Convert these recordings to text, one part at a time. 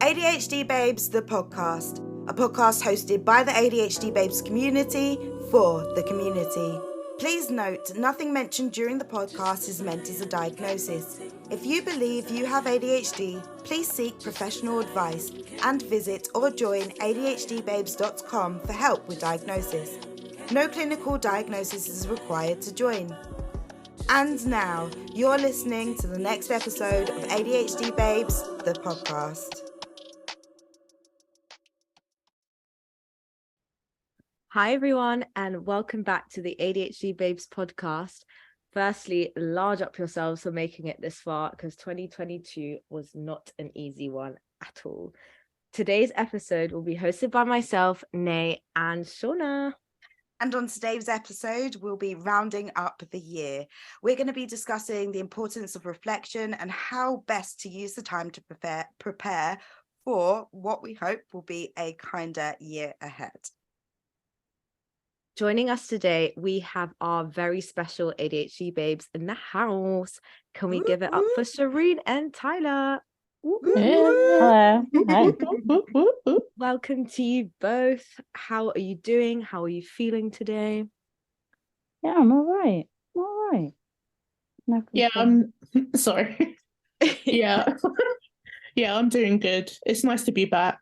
ADHD Babes, the podcast, a podcast hosted by the ADHD Babes community for the community. Please note, nothing mentioned during the podcast is meant as a diagnosis. If you believe you have ADHD, please seek professional advice and visit or join ADHDBabes.com for help with diagnosis. No clinical diagnosis is required to join. And now, you're listening to the next episode of ADHD Babes, the podcast. Hi everyone, and welcome back to the ADHD Babes podcast. Firstly, large up yourselves for making it this far, because 2022 was not an easy one at all. Today's episode will be hosted by myself, Nay, and Shauna. And on today's episode, we'll be rounding up the year. We're going to be discussing the importance of reflection and how best to use the time to prepare for what we hope will be a kinder year ahead. Joining us today, we have our very special ADHD babes in the house. Can we give it up for Shireen and Tyler? Hello. Hi. Welcome to you both. How are you doing? How are you feeling today? Yeah, I'm all right. All right. No Yeah, complaints. sorry. Yeah. Yeah, I'm doing good. It's nice to be back.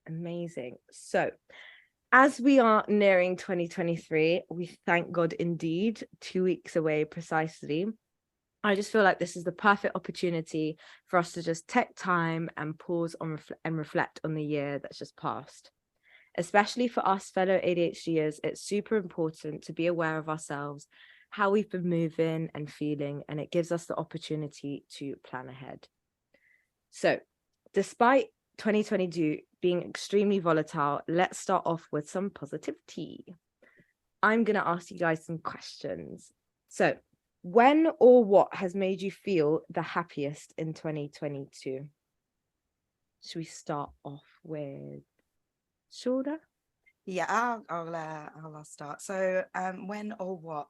Amazing. So, as we are nearing 2023, we thank God indeed, 2 weeks away precisely. I just feel like this is the perfect opportunity for us to just take time and pause on and reflect on the year that's just passed. Especially for us fellow ADHDers, it's super important to be aware of ourselves, how we've been moving and feeling, and it gives us the opportunity to plan ahead. So, despite 2022 being extremely volatile, let's start off with some positivity. I'm going to ask you guys some questions. So, when or what has made you feel the happiest in 2022? Should we start off with Shauna? Yeah, I'll start. So, when or what?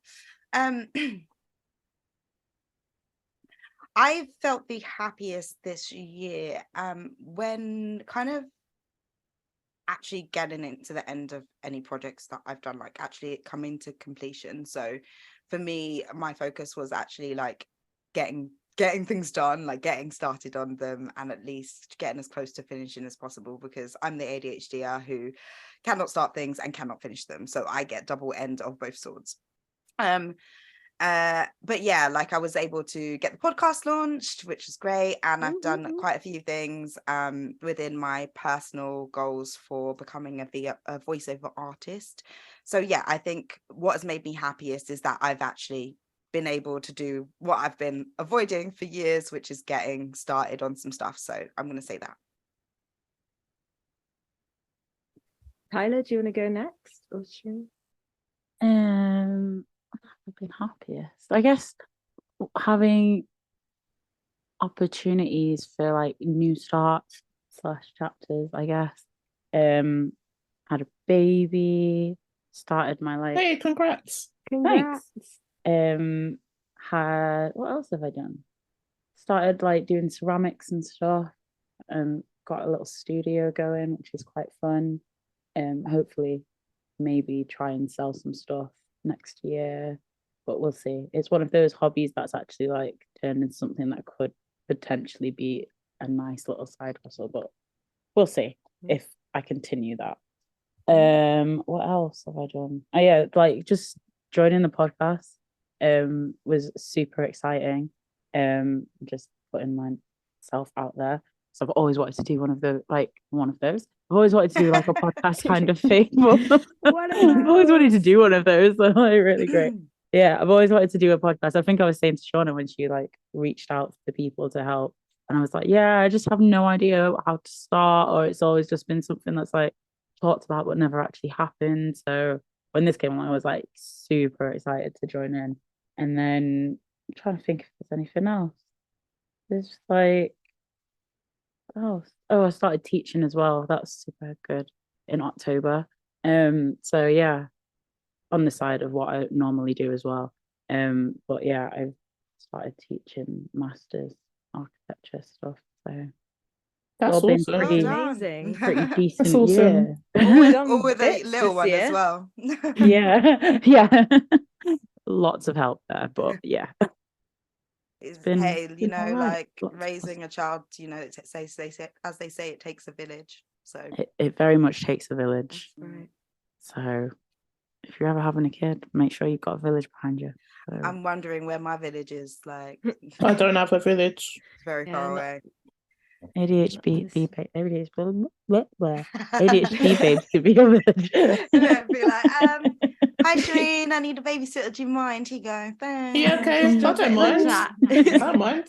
I felt the happiest this year when kind of actually getting into the end of any projects that I've done, like actually coming to completion. So for me, my focus was actually like getting things done, like getting started on them, and at least getting as close to finishing as possible, because I'm the ADHDer who cannot start things and cannot finish them. So I get double end of both swords. But yeah, like I was able to get the podcast launched, which is great, and I've done quite a few things within my personal goals for becoming a voiceover artist. So yeah, I think what has made me happiest is that I've actually been able to do what I've been avoiding for years, which is getting started on some stuff. So I'm going to say that. Tyler, do you want to go next? Or I've been happiest. I guess having opportunities for like new starts / chapters, I guess. Had a baby, started my like Hey, congrats. Congrats. Had what else have I done? Started like doing ceramics and stuff, got a little studio going, which is quite fun. Hopefully maybe try and sell some stuff next year, but we'll see. It's one of those hobbies that's actually like turned into something that could potentially be a nice little side hustle, but we'll see if I continue that. What else have I done? Oh yeah, like just joining the podcast was super exciting. Just putting myself out there. So I've always wanted to do one of those. I've always wanted to do like a podcast kind of thing. I've always wanted to do one of those. So like really great. Yeah, I've always wanted to do a podcast. I think I was saying to Shauna when she like reached out to people to help, and I was like, yeah, I just have no idea how to start, or it's always just been something that's like talked about but never actually happened. So when this came along, I was like super excited to join in. And then I'm trying to think if there's anything else. There's like I started teaching as well. That's super good in October. So yeah, on the side of what I normally do as well. But yeah, I've started teaching masters architecture stuff. So That's all been awesome. Well pretty done. pretty decent awesome. year. All with a bits little this one as year. well. Yeah. Lots of help there, but yeah. Hey, you been know, all right. like Lots of raising a child, you know, as they say, it takes a village. So it very much takes a village. That's right. So if you're ever having a kid, make sure you've got a village behind you. So I'm wondering where my village is. Like, I don't have a village. it's very far away. ADHD babes could be a village. Be like, hi Shireen, I need a babysitter. Do you mind? Here you go. Thanks. Yeah, okay. I Drop it don't in the mind. chat. I don't mind.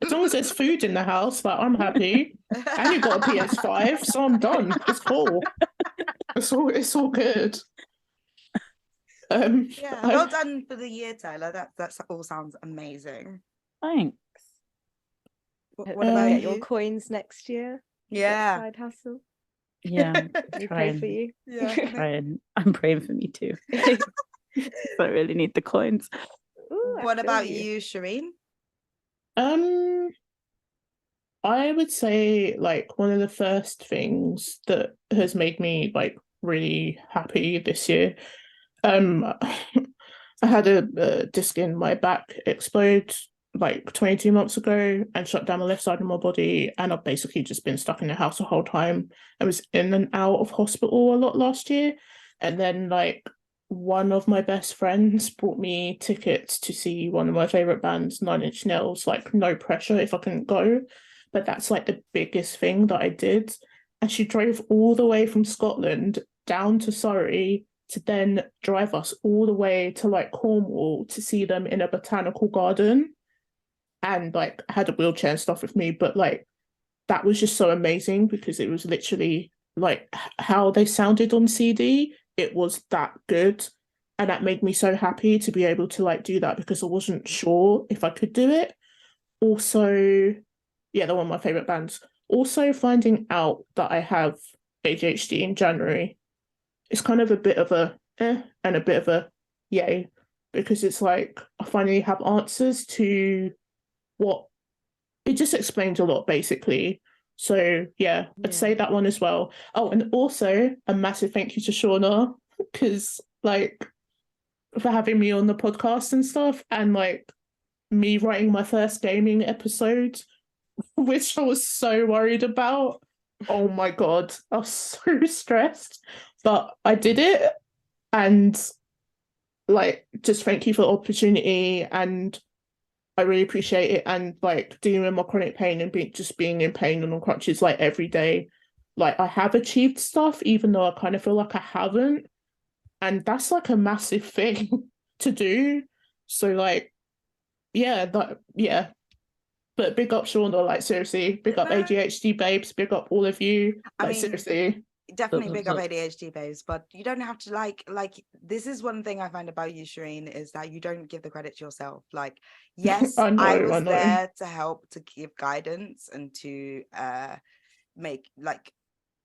As long as there's food in the house, like I'm happy. And you've got a PS5, so I'm done. It's cool. It's all good. Yeah, well done for the year, Tyler. That all sounds amazing. Thanks. What about Get you? your coins next year? Yeah. Side hustle. Yeah, We pray for you. Yeah. I'm praying for me too. I really need the coins. Ooh, I What feel about you, Shireen? I would say like one of the first things that has made me like really happy this year. I had a disc in my back explode like 22 months ago and shut down the left side of my body, and I've basically just been stuck in the house the whole time. I was in and out of hospital a lot last year, and then like one of my best friends brought me tickets to see one of my favorite bands, Nine Inch Nails. Like no pressure if I couldn't go, but that's like the biggest thing that I did. And she drove all the way from Scotland down to Surrey to then drive us all the way to like Cornwall to see them in a botanical garden, and like had a wheelchair and stuff with me, but like that was just so amazing because it was literally like how they sounded on CD. It was that good, and that made me so happy to be able to like do that because I wasn't sure if I could do it. Also, yeah, they're one of my favorite bands. Also, finding out that I have ADHD in January, it's kind of a bit of a and a bit of a yay, because it's like I finally have answers to what it just explains a lot basically. So yeah, I'd say that one as well. Oh, and also a massive thank you to Shauna, because like for having me on the podcast and stuff, and like me writing my first gaming episode, which I was so worried about. Oh my God, I was so stressed, but I did it. And like, just thank you for the opportunity, and I really appreciate it. And like dealing with my chronic pain and being in pain and on crutches like every day, like I have achieved stuff, even though I kind of feel like I haven't. And that's like a massive thing to do. So like, yeah. But big up Shauna, like seriously, big up ADHD babes, big up all of you. I Like mean, seriously. definitely big up ADHD babes, but you don't have to like this is one thing I find about you, Shireen, is that you don't give the credit to yourself. Like, yes, I was there to help, to give guidance and to make like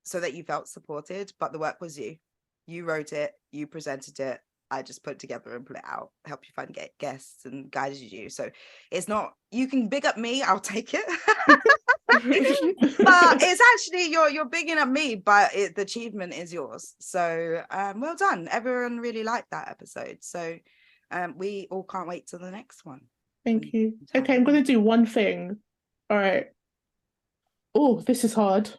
so that you felt supported, but the work was you wrote it, you presented it, I just put it together and put it out, help you find guests and guided you. So it's not, you can big up me, I'll take it. But it's actually you're bigging up me, but the achievement is yours. So well done. Everyone really liked that episode. So we all can't wait till the next one. Thank you. Okay, I'm gonna do one thing. All right. Oh, this is hard.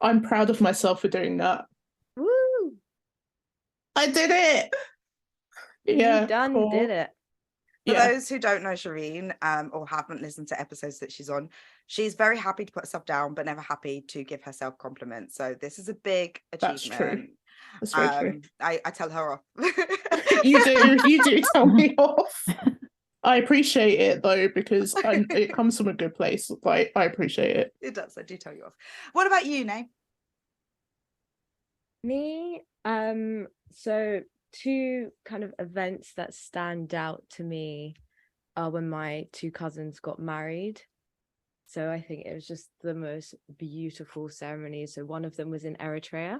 I'm proud of myself for doing that. Woo! I did it. Yeah, Did it. For those who don't know Shireen, or haven't listened to episodes that she's on, she's very happy to put herself down, but never happy to give herself compliments. So this is a big achievement. That's very true. I tell her off. You do tell me off. I appreciate it though, because it comes from a good place. Like, I appreciate it. It does. I do tell you off. What about you, Nay? Me, so two kind of events that stand out to me are when my two cousins got married. So I think it was just the most beautiful ceremony. So one of them was in Eritrea.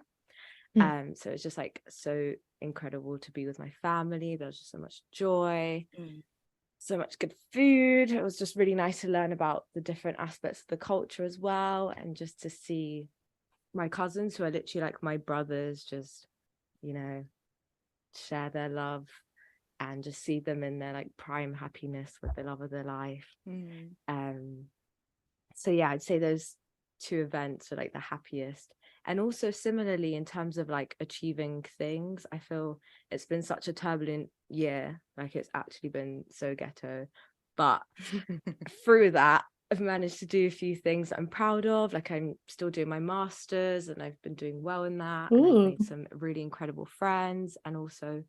So it's just like so incredible to be with my family. There was just so much joy. so much good food. It was just really nice to learn about the different aspects of the culture as well, and just to see my cousins, who are literally like my brothers, just, you know, share their love and just see them in their like prime happiness with the love of their life. So yeah, I'd say those two events are like the happiest. And also similarly, in terms of like achieving things, I feel it's been such a turbulent year. Like, it's actually been so ghetto, but through that I've managed to do a few things that I'm proud of. Like, I'm still doing my master's and I've been doing well in that. And I've made some really incredible friends. And also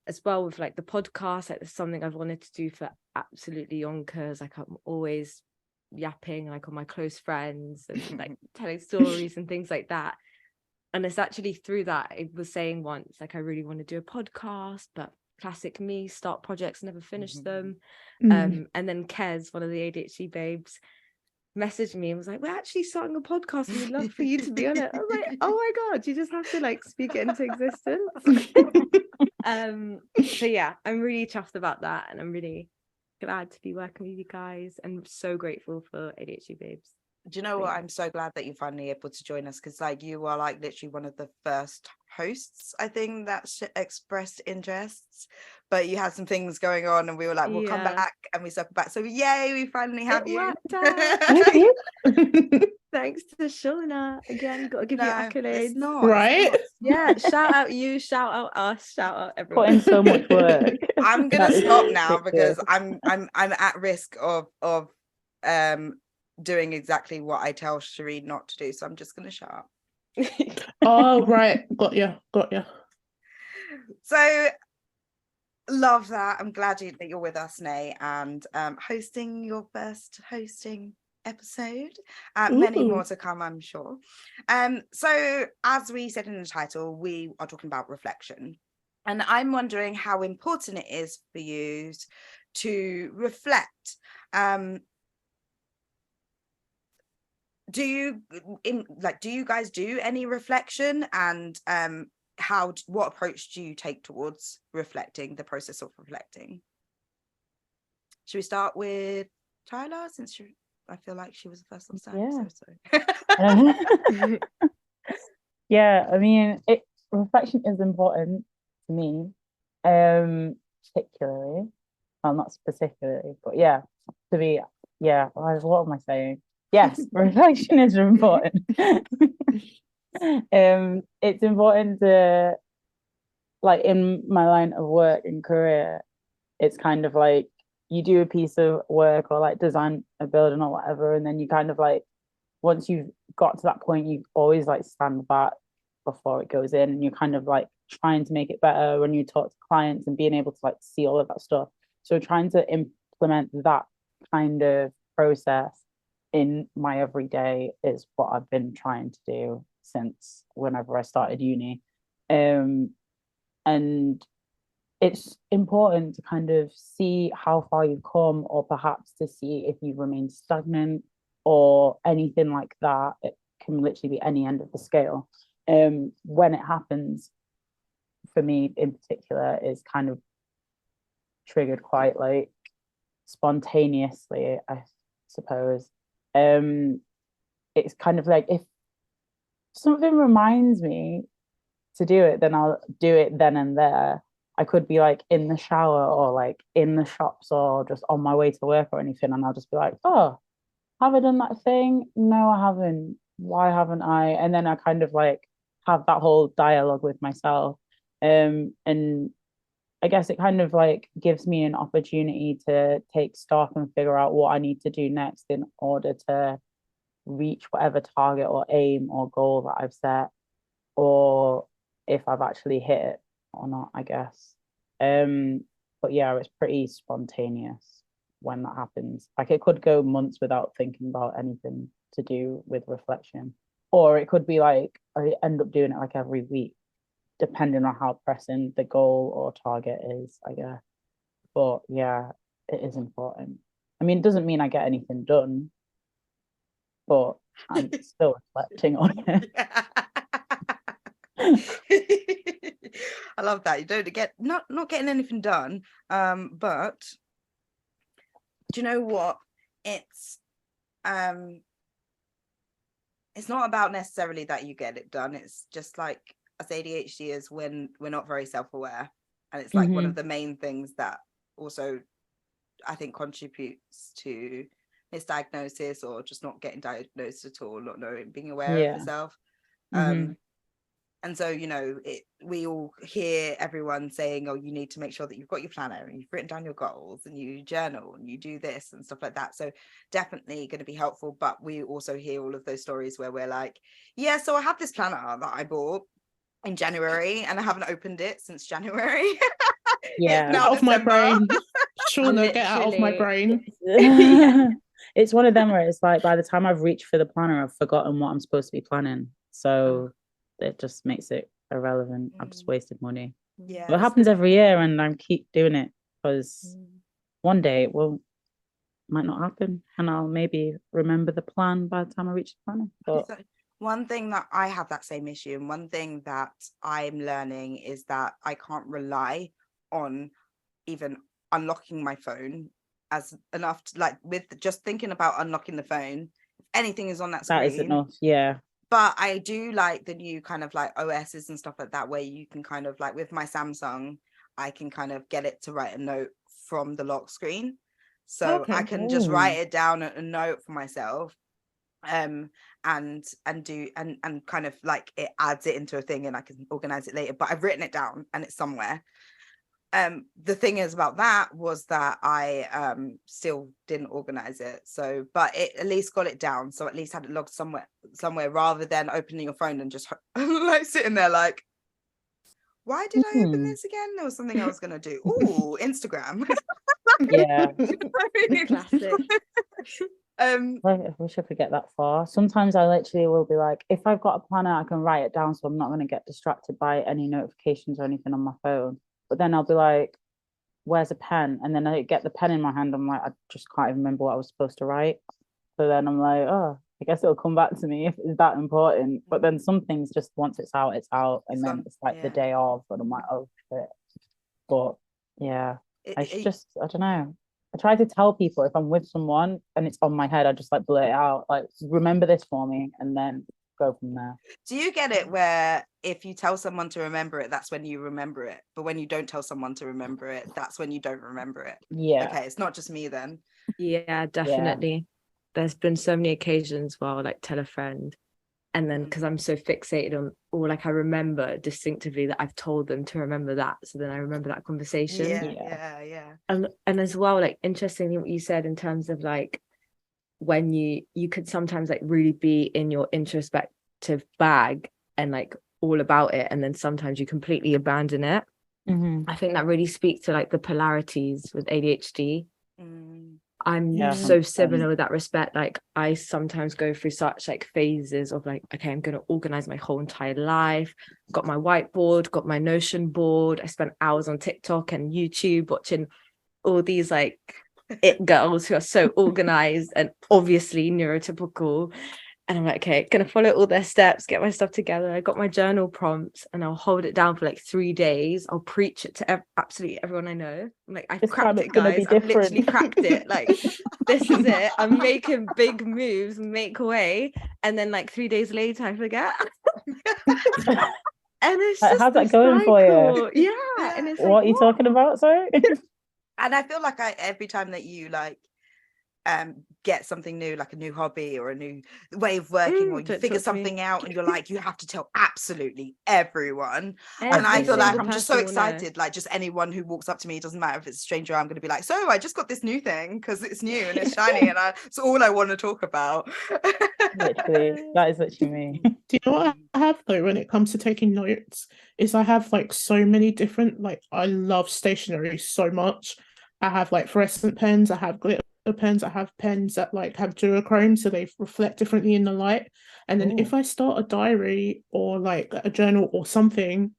as well with like the podcast, like, there's something I've wanted to do for absolutely yonkers. Like, I'm always yapping like on my close friends and like telling stories and things like that. And it's actually through that, I was saying once, like, I really want to do a podcast, but classic me, start projects, never finish them. And then Kez, one of the ADHD babes, messaged me and was like, we're actually starting a podcast and we'd love for you to be on it. I was like, oh my god, you just have to like speak it into existence. So yeah, I'm really chuffed about that, and I'm really glad to be working with you guys, and so grateful for ADHD Babes. Do you know what? I'm so glad that you're finally able to join us, because like, you are like literally one of the first hosts, I think, that expressed interests, but you had some things going on and we were like, we'll come back, and we circled back. So yay, we finally have you. Thanks to Shauna again, gotta give you accolades. It's not, right? Yeah, shout out you, shout out us, shout out everyone. Put in so much work. I'm gonna stop now because I'm at risk of doing exactly what I tell Shireen not to do, so I'm just gonna shut up. Oh right, got you. So love that. I'm glad that you're with us, Nay, and hosting your first hosting episode. Many more to come, I'm sure. So as we said in the title, we are talking about reflection, and I'm wondering how important it is for you to reflect. Do you guys do any reflection, and what approach do you take towards reflecting, the process of reflecting? Should we start with Tyler, since I feel like she was the first on stage? Yeah, I mean, reflection is important to me, particularly, well, not specifically, but yeah, to be, yeah, what am I saying? Yes, reflection is important. It's important to, like, in my line of work and career, it's kind of like you do a piece of work or like design a building or whatever, and then you kind of like, once you've got to that point, you always like stand back before it goes in, and you're kind of like trying to make it better when you talk to clients and being able to like see all of that stuff. So trying to implement that kind of process in my everyday is what I've been trying to do since whenever I started uni. And it's important to kind of see how far you've come, or perhaps to see if you've remained stagnant or anything like that. It can literally be any end of the scale. When it happens, for me in particular, is kind of triggered quite like spontaneously, I suppose. It's kind of like, if something reminds me to do it, then I'll do it then and there. I could be like in the shower or like in the shops or just on my way to work or anything, and I'll just be like, oh, have I done that thing? No, I haven't. Why haven't I? And then I kind of like have that whole dialogue with myself. And I guess it kind of like gives me an opportunity to take stock and figure out what I need to do next in order to reach whatever target or aim or goal that I've set, or if I've actually hit it or not, I guess. But yeah, it's pretty spontaneous when that happens. Like, it could go months without thinking about anything to do with reflection, or it could be like I end up doing it like every week, depending on how pressing the goal or target is, I guess. But yeah, it is important. I mean, it doesn't mean I get anything done, but I'm still reflecting on it. I love that. You don't get not getting anything done, but do you know what? It's not about necessarily that you get it done. It's just like, as ADHDers, when we're not very self-aware, and it's like one of the main things that also I think contributes to misdiagnosis or just not getting diagnosed at all, not knowing, being aware of yourself. And so, you know, we all hear everyone saying, oh, you need to make sure that you've got your planner and you've written down your goals and you journal and you do this and stuff like that. So definitely going to be helpful. But we also hear all of those stories where we're like, yeah, so I have this planner that I bought in January and I haven't opened it since January. Yeah. Get out of my brain. Shauna, get out of my brain. It's one of them where it's like, by the time I've reached for the planner, I've forgotten what I'm supposed to be planning. So it just makes it irrelevant. I've just wasted money. Yeah, but it happens every year, and I keep doing it because one day it might not happen, and I'll maybe remember the plan by the time I reach the planner. But so one thing that I have that same issue, and one thing that I'm learning is that I can't rely on even unlocking my phone as enough to, like, with just thinking about unlocking the phone, if anything is on that screen, that is enough. Yeah. But I do like the new kind of like OSs and stuff like that, where you can kind of like, with my Samsung, I can kind of get it to write a note from the lock screen. So I can just write it down, a note for myself, and do and kind of like it adds it into a thing and I can organize it later. But I've written it down and it's somewhere. The thing is about that was that I still didn't organize it, so but it at least got it down, so at least had it logged somewhere rather than opening your phone and just like sitting there like, why did I open this again? There was something I was gonna do. Ooh, Instagram. Yeah. Classic. I wish I could get that far. Sometimes I literally will be like, if I've got a planner, I can write it down so I'm not going to get distracted by any notifications or anything on my phone. But then I'll be like, where's a pen? And then I get the pen in my hand. I'm like, I just can't even remember what I was supposed to write. So then I'm like, oh, I guess it'll come back to me if it's that important. But then some things just, once it's out, it's out. And then it's like the day of, and I'm like, oh shit. But yeah, I don't know. I try to tell people if I'm with someone and it's on my head, I just like blurt it out, like, remember this for me, and then go from there. Do you get it where if you tell someone to remember it, that's when you remember it, but when you don't tell someone to remember it, that's when you don't remember it? Yeah. Okay, it's not just me then. Yeah, definitely. There's been so many occasions where I'll like tell a friend, and then because I'm so fixated on, or like I remember distinctively that I've told them to remember that, so then I remember that conversation. Yeah. And as well, like, interestingly what you said in terms of like when you could sometimes like really be in your introspective bag and like all about it, and then sometimes you completely abandon it. I think that really speaks to like the polarities with ADHD. I'm so similar with that respect. Like I sometimes go through such like phases of like, okay, I'm going to organize my whole entire life. Got my whiteboard, got my Notion board. I spent hours on TikTok and YouTube watching all these like it girls who are so organized and obviously neurotypical. And I'm like, okay, gonna follow all their steps, get my stuff together. I got my journal prompts and I'll hold it down for like 3 days. I'll preach it to absolutely everyone I know. I'm like, I've cracked it, guys. I've literally cracked it. Like, this is it. I'm making big moves, make way. And then like 3 days later, I forget. And it's just how's that going for you? Yeah. And it's what are you talking about? Sorry. And I feel like every time that you like get something new, like a new hobby or a new way of working, or you figure something out and you're like, you have to tell absolutely everyone. And I feel like I'm just so excited, like just anyone who walks up to me, doesn't matter if it's a stranger, I'm going to be like, so I just got this new thing because it's new and it's shiny and it's all I want to talk about. Literally, that is literally me. Do you know what I have though when it comes to taking notes is I have like so many different, like, I love stationery so much. I have like fluorescent pens, I have glitter pens, I have pens that like have duochrome so they reflect differently in the light. And then if I start a diary or like a journal or something,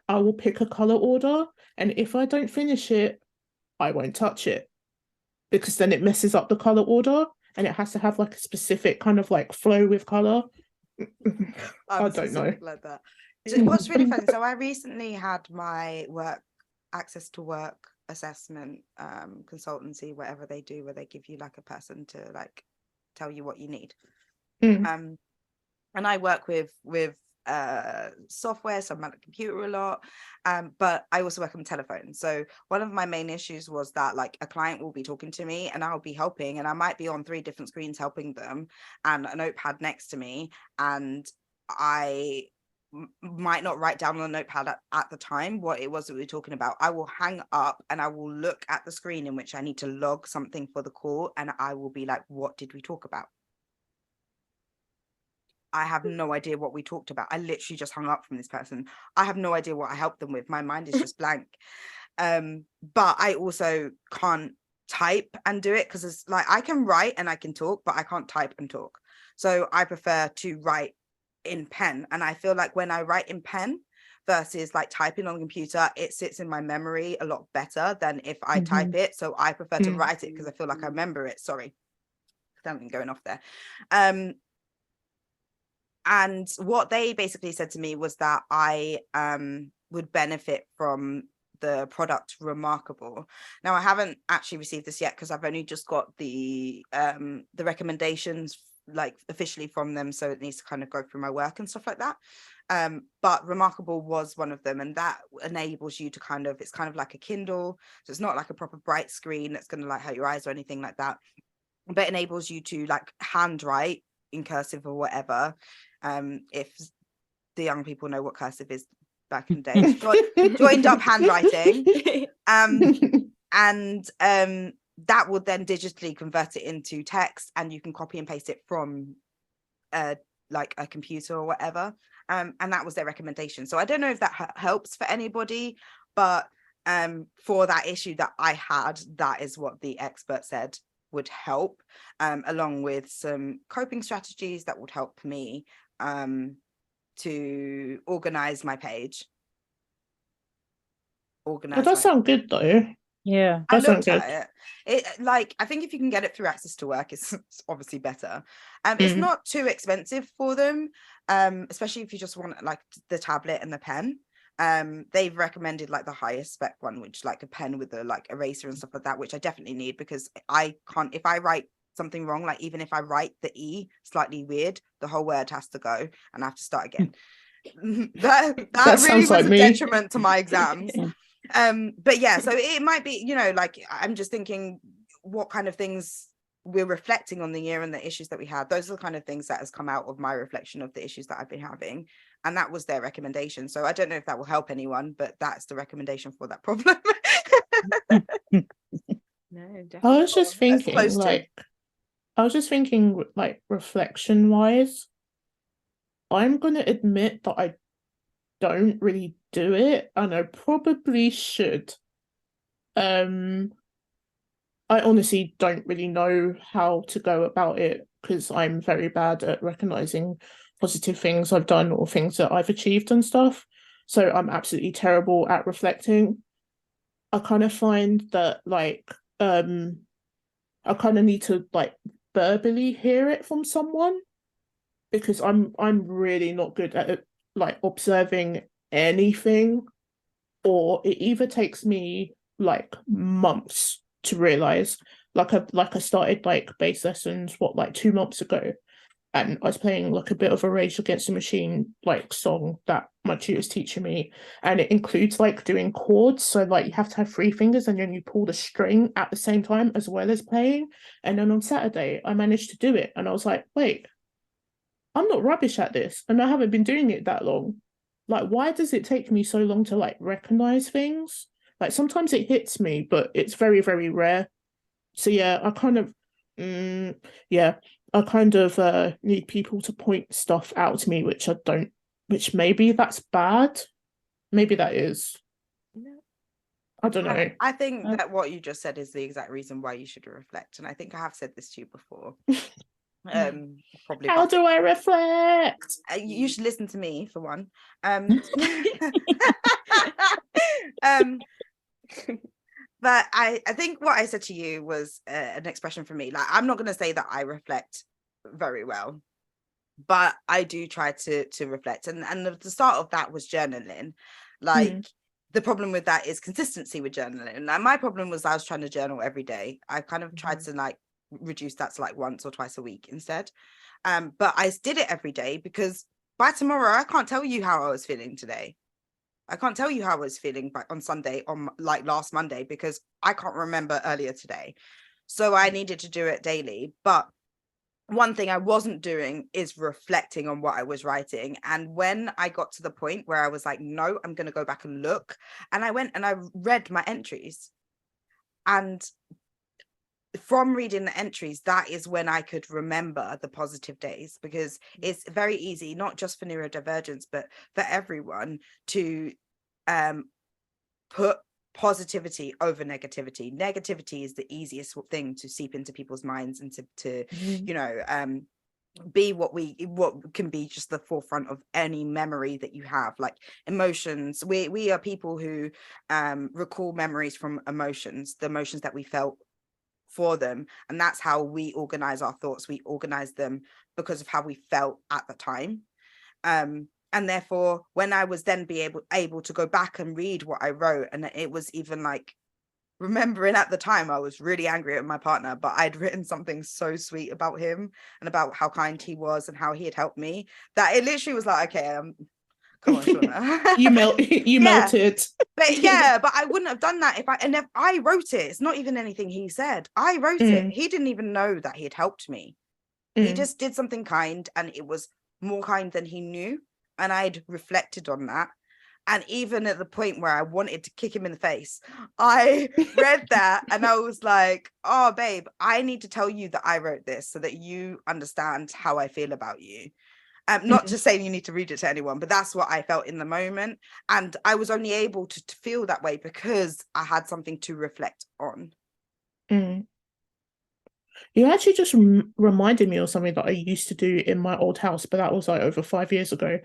I will pick a color order, and if I don't finish it, I won't touch it, because then it messes up the color order and it has to have like a specific kind of like flow with color. I don't know. Like that. What's really funny, so I recently had my access to work assessment consultancy, whatever they do, where they give you like a person to like tell you what you need. And I work with software, so I'm at the computer a lot, but I also work on telephone. So one of my main issues was that like a client will be talking to me and I'll be helping, and I might be on 3 different screens helping them and a notepad next to me, and I might not write down on the notepad at the time what it was that we were talking about. I will hang up and I will look at the screen in which I need to log something for the call, and I will be like, what did we talk about? I have no idea what we talked about. I literally just hung up from this person. I have no idea what I helped them with. My mind is just blank. But I also can't type and do it, because it's like I can write and I can talk, but I can't type and talk. So I prefer to write in pen. And I feel like when I write in pen versus like typing on the computer, it sits in my memory a lot better than if I type it. So I prefer to write it because I feel like I remember it. Sorry, something going off there. And what they basically said to me was that I would benefit from the product Remarkable. Now, I haven't actually received this yet because I've only just got the recommendations like officially from them, so it needs to kind of go through my work and stuff like that. But Remarkable was one of them, and that enables you to kind of, it's kind of like a Kindle, so it's not like a proper bright screen that's going to like hurt your eyes or anything like that, but enables you to like handwrite in cursive or whatever. If the young people know what cursive is back in the day, joined up handwriting, and that would then digitally convert it into text, and you can copy and paste it from like a computer or whatever. And that was their recommendation. So I don't know if that helps for anybody, but for that issue that I had, that is what the expert said would help, along with some coping strategies that would help me to organize my page. That does sound good though. Yeah, I looked at it. Like, I think if you can get it through Access to Work, it's obviously better. It's not too expensive for them, especially if you just want like the tablet and the pen. They've recommended like the highest spec one, which like a pen with a like eraser and stuff like that, which I definitely need, because I can't, if I write something wrong, like even if I write the E slightly weird, the whole word has to go and I have to start again. that really was like a detriment to my exams. But yeah, so it might be, you know, like I'm just thinking what kind of things we're reflecting on the year and the issues that we had. Those are the kind of things that has come out of my reflection of the issues that I've been having, and that was their recommendation. So I don't know if that will help anyone, but that's the recommendation for that problem. No, definitely. I was just thinking like reflection wise, I'm gonna admit that I don't really do it, and I probably should. I honestly don't really know how to go about it, because I'm very bad at recognizing positive things I've done or things that I've achieved and stuff. So I'm absolutely terrible at reflecting. I kind of find that like I kind of need to like verbally hear it from someone, because I'm really not good at like observing anything, or it either takes me like months to realize. Like I started like bass lessons like 2 months ago, and I was playing like a bit of a Rage Against the Machine like song that my tutor's teaching me, and it includes like doing chords, so like you have to have 3 fingers and then you pull the string at the same time as well as playing. And then on Saturday I managed to do it, and I was like, wait, I'm not rubbish at this, and I haven't been doing it that long. Like, why does it take me so long to like recognize things? Like sometimes it hits me, but it's very, very rare. So yeah, I kind of need people to point stuff out to me, which I don't, which maybe that's bad. Maybe that is. I don't know. I think that what you just said is the exact reason why you should reflect. And I think I have said this to you before. Probably. How do I reflect? You should listen to me for one. But I think what I said to you was an expression for me. Like, I'm not going to say that I reflect very well, but I do try to reflect. And the start of that was journaling. Like, the problem with that is consistency with journaling. And my problem was I was trying to journal every day. I kind of tried to like reduce that to like once or twice a week instead. But I did it every day because by tomorrow, I can't tell you how I was feeling today. I can't tell you how I was feeling on Sunday, on like last Monday, because I can't remember earlier today. So I needed to do it daily. But one thing I wasn't doing is reflecting on what I was writing. And when I got to the point where I was like, no, I'm going to go back and look. And I went and I read my entries. And from reading the entries, that is when I could remember the positive days, because it's very easy, not just for neurodivergence, but for everyone to put positivity over negativity. Negativity is the easiest thing to seep into people's minds and to you know, be what can be just the forefront of any memory that you have. Like emotions, we are people who recall memories from emotions, the emotions that we felt for them, and that's how we organize our thoughts. We organize them because of how we felt at the time, and therefore when I was then able to go back and read what I wrote, and it was even like remembering at the time I was really angry at my partner, but I'd written something so sweet about him and about how kind he was and how he had helped me, that it literally was like, okay, come on, Shauna. you melted. But I wouldn't have done that if I wrote it. It's not even anything he said. I wrote it. He didn't even know that he had helped me. He just did something kind, and it was more kind than he knew. And I'd reflected on that. And even at the point where I wanted to kick him in the face, I read that and I was like, oh, babe, I need to tell you that I wrote this so that you understand how I feel about you. Not just saying you need to read it to anyone, but that's what I felt in the moment. And I was only able to feel that way because I had something to reflect on. You actually just reminded me of something that I used to do in my old house, but that was like over 5 years ago.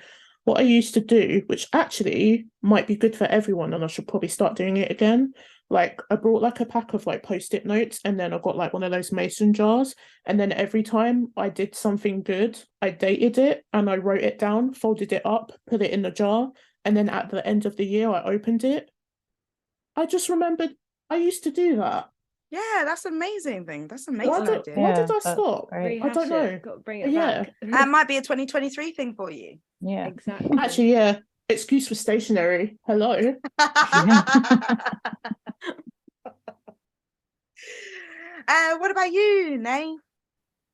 What I used to do, which actually might be good for everyone, and I should probably start doing it again. Like I brought like a pack of like post-it notes, and then I got like one of those mason jars. And then every time I did something good, I dated it and I wrote it down, folded it up, put it in the jar. And then at the end of the year, I opened it. I just remembered I used to do that. Yeah, that's an amazing thing. That's an Why amazing did, idea. why did I stop? Great. I don't know. Got to bring it Yeah. back. That might be a 2023 thing for you. Yeah. Exactly. Actually, yeah. Excuse for stationery. Hello. What about you, Nay?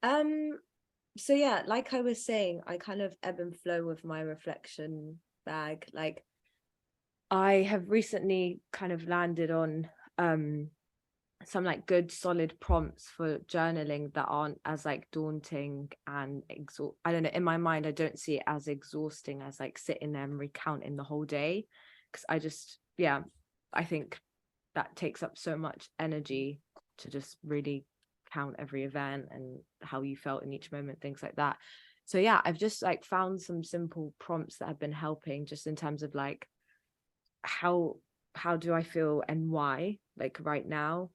So yeah, like I was saying, I kind of ebb and flow with my reflection bag. Like I have recently kind of landed on some like good solid prompts for journaling that aren't as like daunting and I don't know, in my mind I don't see it as exhausting as like sitting there and recounting the whole day, because I think that takes up so much energy to just really count every event and how you felt in each moment, things like that. So yeah, I've just like found some simple prompts that have been helping, just in terms of like how do I feel and why, like right now,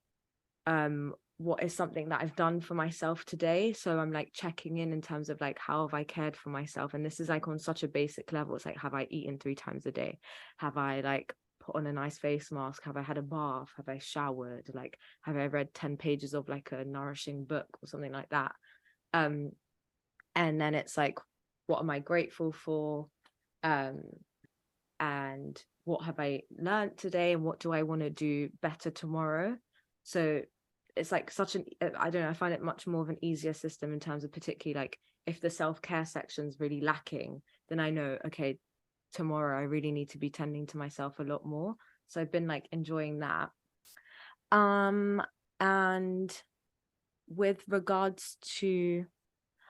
what is something that I've done for myself today. So I'm like checking in terms of like, how have I cared for myself? And this is like on such a basic level. It's like, have I eaten 3 times a day? Have I like put on a nice face mask? Have I had a bath? Have I showered? Like, have I read 10 pages of like a nourishing book or something like that? And then it's like, what am I grateful for? And what have I learned today? And what do I want to do better tomorrow? So it's like I don't know, I find it much more of an easier system in terms of particularly like if the self-care section's really lacking, then I know, okay, tomorrow I really need to be tending to myself a lot more. So I've been like enjoying that. And with regards to,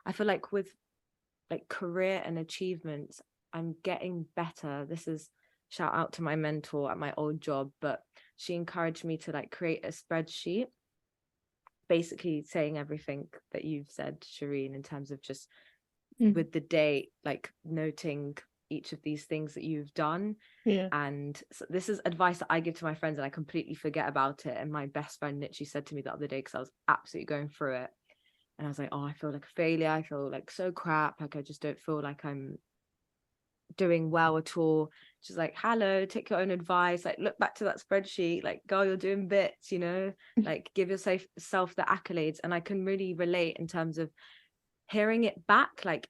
I feel like with like career and achievements, I'm getting better. This is shout out to my mentor at my old job, but she encouraged me to like create a spreadsheet, basically saying everything that you've said, Shireen, in terms of just with the date, like noting each of these things that you've done. Yeah. And so this is advice that I give to my friends and I completely forget about it. And my best friend literally said to me the other day, because I was absolutely going through it, and I was like, oh, I feel like a failure. I feel like so crap. Like I just don't feel like I'm doing well at all. She's like, hello, take your own advice, like look back to that spreadsheet, like girl, you're doing bits, you know, like give yourself the accolades. And I can really relate in terms of hearing it back. Like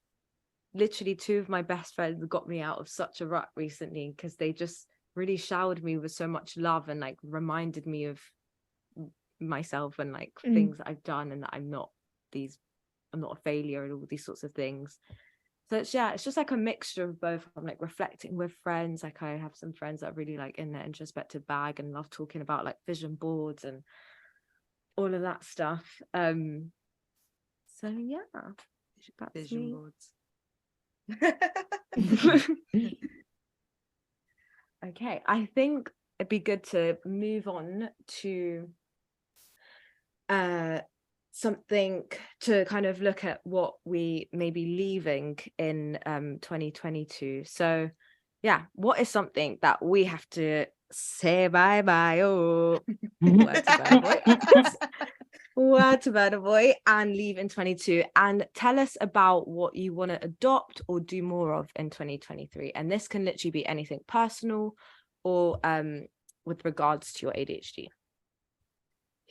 literally 2 of my best friends got me out of such a rut recently, because they just really showered me with so much love and like reminded me of myself and like things that I've done, and that I'm not a failure and all these sorts of things. So it's just like a mixture of both. I'm like reflecting with friends. Like I have some friends that are really like in their introspective bag and love talking about like vision boards and all of that stuff. So yeah, that's Vision me. boards. Okay, I think it'd be good to move on to something to kind of look at what we may be leaving in 2022. So yeah, what is something that we have to say bye-bye, word to Burna Boy, and leave in 22, and tell us about what you want to adopt or do more of in 2023. And this can literally be anything personal or with regards to your ADHD.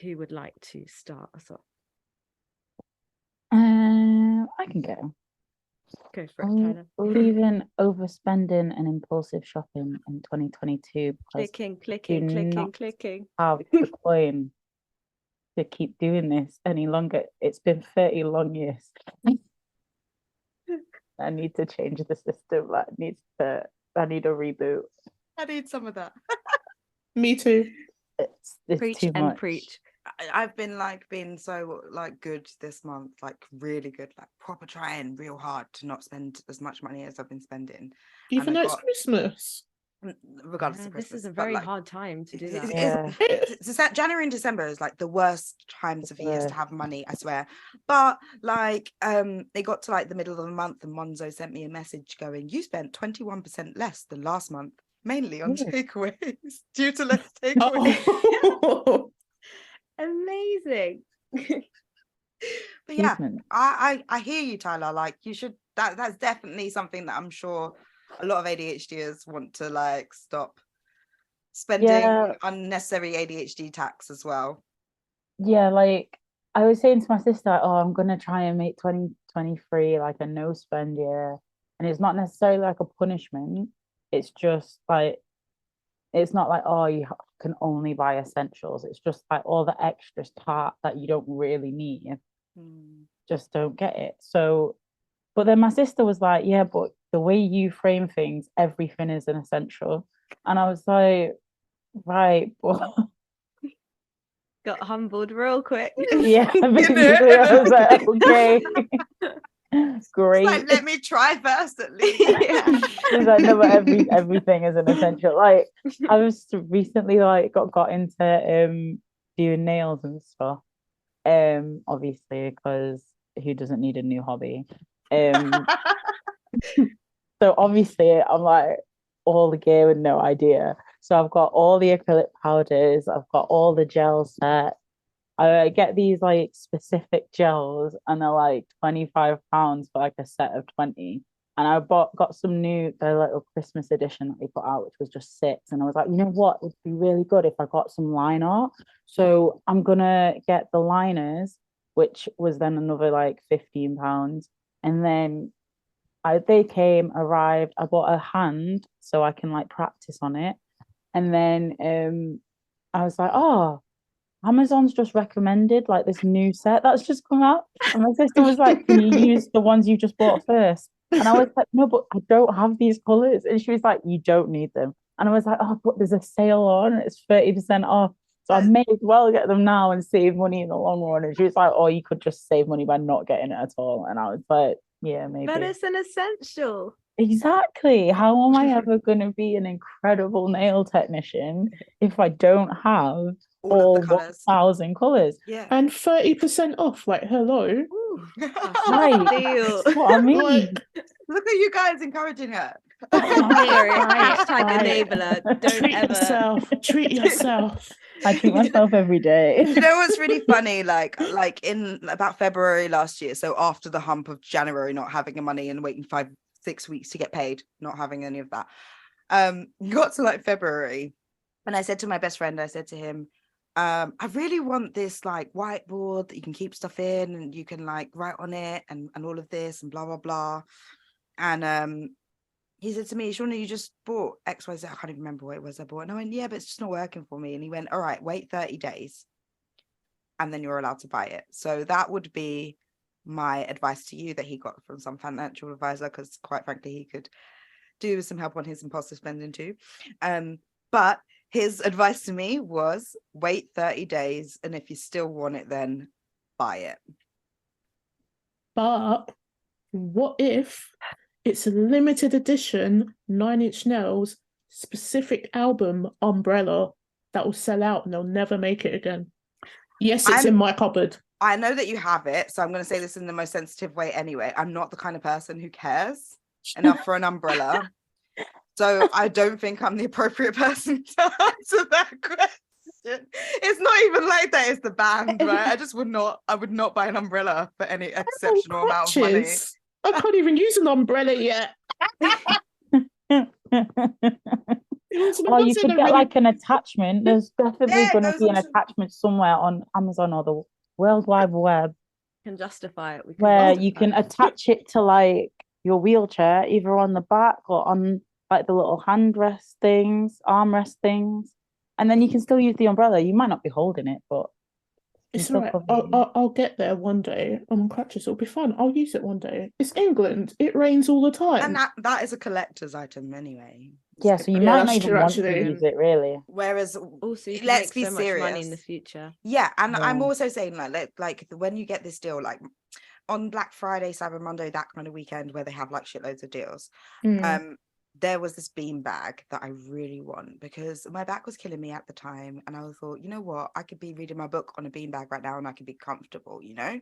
Who would like to start us off? I can go. Go for it, Tyler. Leaving overspending and impulsive shopping in 2022 because Clicking. have the coin to keep doing this any longer. It's been 30 long years. I need to change the system. I need a reboot. I need some of that. Me too. It's Preach too and much. preach. I've been like being so like good this month, like really good, like proper trying real hard to not spend as much money as I've been spending. Even And though it's Christmas. Regardless of Christmas, this is a but, very like, hard time to do that. January and December is like the worst times of years to worst. have money, I swear. But like they got to like the middle of the month and Monzo sent me a message going, you spent 21% less than last month, mainly on takeaways due to less takeaways. Oh. Amazing. But yeah, I hear you, Tyler. Like you should, that's definitely something that I'm sure a lot of ADHDers want to like stop spending unnecessary ADHD tax as well. Yeah, like I was saying to my sister, oh, I'm gonna try and make 2023 like a no spend year. And it's not necessarily like a punishment. It's just like, it's not like, oh, you can only buy essentials. It's just like all the extras that you don't really need. Just don't get it. So, but then my sister was like, yeah, but the way you frame things, everything is an essential. And I was like, right, but Got humbled real quick. yeah, basically, I was like, okay. Great. Like, let me try first at least. She's like, no, but everything is an essential. Like I was recently like got into doing nails and stuff. Obviously, because who doesn't need a new hobby? So obviously I'm like all the gear with no idea. So I've got all the acrylic powders, I've got all the gel set. I get these like specific gels and they're like £25 for like a set of 20. And I got some the little Christmas edition that they put out, which was just 6. And I was like, you know what, it would be really good if I got some line art. So I'm gonna get the liners, which was then another like £15. And then they arrived, I bought a hand so I can like practice on it. And then I was like, oh, Amazon's just recommended like this new set that's just come out. And my sister was like, can you use the ones you just bought first? And I was like, no, but I don't have these colors. And she was like, you don't need them. And I was like, oh, but there's a sale on, it's 30% off. So I may as well get them now and save money in the long run. And she was like, oh, you could just save money by not getting it at all. And I was like, yeah, maybe. But it's an essential. Exactly. How am I ever going to be an incredible nail technician if I don't have all 1,000 colors? Yeah. And 30% off, like, hello. Right. That's what I mean. Like, look at you guys encouraging her. Hashtag enabler. Don't treat yourself. I treat myself every day. You know what's really funny? Like in about February last year, so after the hump of January not having money and waiting 5-6 6 weeks to get paid, not having any of that. Got to like February, and I said to my best friend, I said to him, I really want this like whiteboard that you can keep stuff in and you can like write on it and all of this and blah blah blah. And he said to me, Shauna, you just bought XYZ. I can't even remember what it was I bought. And I went, yeah, but it's just not working for me. And he went, all right, wait 30 days and then you're allowed to buy it. So that would be my advice to you, that he got from some financial advisor, because quite frankly, he could do with some help on his impulsive spending too. But his advice to me was wait 30 days. And if you still want it, then buy it. But what if it's a limited edition 9 Inch Nails specific album umbrella that will sell out and they'll never make it again? Yes, it's in my cupboard. I know that you have it, so I'm going to say this in the most sensitive way anyway. I'm not the kind of person who cares enough for an umbrella. So I don't think I'm the appropriate person to answer that question. It's not even like that, it's the band, right? I would not buy an umbrella for any exceptional amount of money. I can't even use an umbrella yet. Oh, you could get like an attachment. There's definitely going to be an attachment somewhere on Amazon or the World Wide Web. Can justify it. Where you can attach it to like your wheelchair, either on the back or on like the little handrest things, armrest things, and then you can still use the umbrella. You might not be holding it, but it's all right. I'll get there one day. I'm on crutches. It'll be fun. I'll use it one day. It's England. It rains all the time. And that is a collector's item anyway. Yeah, so you might not even want to use it, really. Whereas, also, you can let's make be so serious. much money in the future. Yeah, and I'm also saying like when you get this deal, like on Black Friday, Cyber Monday, that kind of weekend where they have like shitloads of deals. There was this bean bag that I really want because my back was killing me at the time, and I thought, you know what, I could be reading my book on a bean bag right now and I could be comfortable, you know.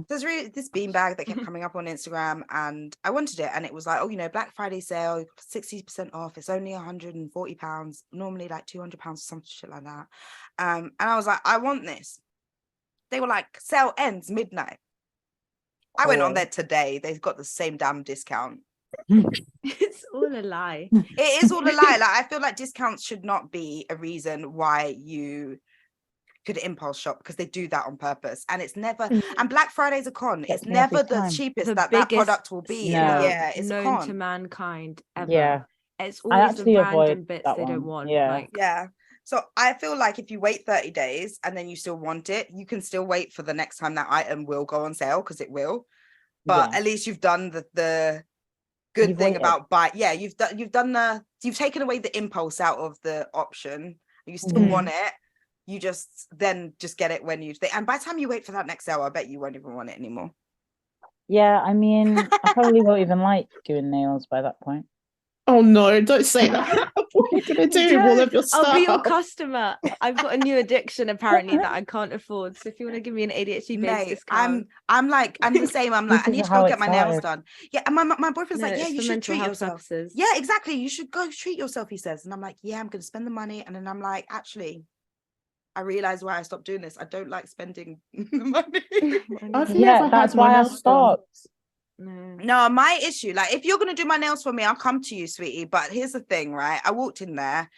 There's really this bean bag that kept coming up on Instagram, and I wanted it, and it was like, oh, you know, Black Friday sale, 60% off, it's only £140, normally like £200 or some shit like that. And I was like, I want this. They were like, sale ends midnight. I went on there today, they've got the same damn discount. It's all a lie. It is all a lie. Like, I feel like discounts should not be a reason why you could impulse shop, because they do that on purpose, and it's never and Black Friday's a con. It's never the cheapest that product will be. Yeah, it's known a con to mankind ever. Yeah, it's always the random bits they don't want. Yeah. So I feel like if you wait 30 days and then you still want it, you can still wait for the next time that item will go on sale, because it will. But at least you've done the good thing about buy. Yeah, you've taken away the impulse out of the option. You still want it. You just get it when you think. And by the time you wait for that next sale, I bet you won't even want it anymore. Yeah, I mean, I probably won't even like doing nails by that point. Oh no, don't say that. What are you gonna do with all of your stuff? I'll be your customer. I've got a new addiction apparently that I can't afford. So if you want to give me an ADHD Babes discount, I'm the same. I'm like, I need to go get my nails done. Yeah, and my boyfriend's like, yeah, you should treat yourself. Purposes. Yeah, exactly. You should go treat yourself, he says. And I'm like, yeah, I'm gonna spend the money. And then I'm like, actually, I realized why I stopped doing this. I don't like spending the money. That's why I stopped. No, my issue, like, if you're gonna do my nails for me, I'll come to you, sweetie. But here's the thing, right? I walked in there,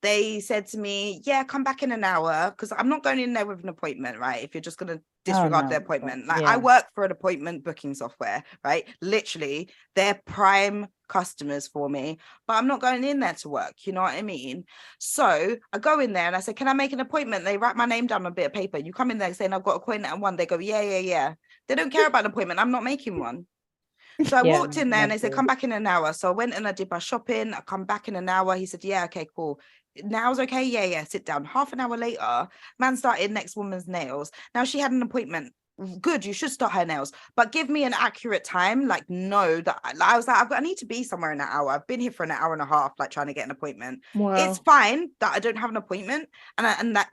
they said to me, yeah, come back in an hour, because I'm not going in there with an appointment, right? If you're just gonna disregard the appointment. Like, I work for an appointment booking software, right? Literally, they're prime customers for me, but I'm not going in there to work, you know what I mean? So I go in there and I say, can I make an appointment? They write my name down on a bit of paper. You come in there saying I've got an appointment at 1. They go, yeah. They don't care about an appointment. I'm not making one. So I walked in there and they said, come back in an hour. So I went and I did my shopping. I come back in an hour. He said, yeah, okay, cool. Now's okay. Yeah. Sit down. Half an hour later, man started next woman's nails. Now she had an appointment. Good, you should start her nails, but give me an accurate time. Like, no, that I was like, I need to be somewhere in an hour. I've been here for an hour and a half, like trying to get an appointment. Wow. It's fine that I don't have an appointment and that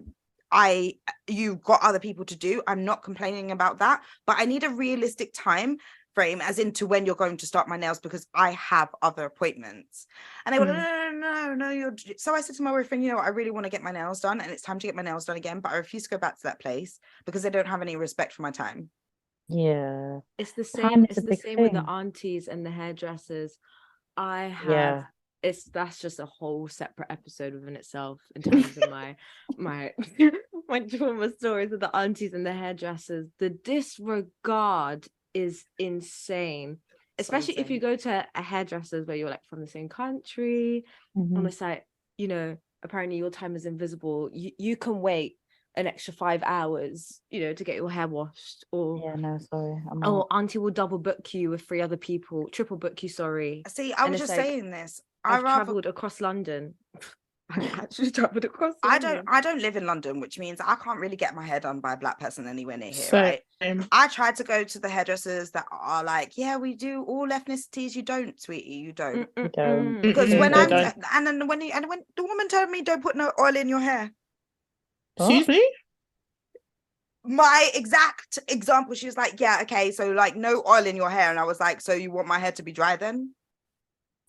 you got other people to do. I'm not complaining about that, but I need a realistic time frame as into when you're going to start my nails, because I have other appointments. And they were no, so I said to my boyfriend, you know what, I really want to get my nails done and it's time to get my nails done again, but I refuse to go back to that place because they don't have any respect for my time. Yeah. It's the Time same. is It's a the big same with the thing. aunties and the hairdressers. I have. Yeah. That's just a whole separate episode within itself in terms of my my trauma stories with the aunties and the hairdressers. The disregard is insane, especially if you insane. go to a hairdresser's where you're like from the same country. Mhm. On the site, apparently your time is invisible. You can wait an extra 5 hours, to get your hair washed, or Yeah, no, sorry. I'm or out. auntie will double book you with 3 other people, triple book you, sorry. See, I And was it's just like, saying this. I've traveled across London. I've actually traveled across London. I don't live in London, which means I can't really get my hair done by a black person anywhere near here, Same. right? I tried to go to the hairdressers that are like, yeah, we do all ethnicities. You don't, sweetie, you don't. You don't. Because Mm-mm, when they I'm don't. and when the woman told me don't put no oil in your hair, Excuse me? my exact example, she was like, yeah, okay, so like no oil in your hair, and I was like, so you want my hair to be dry then?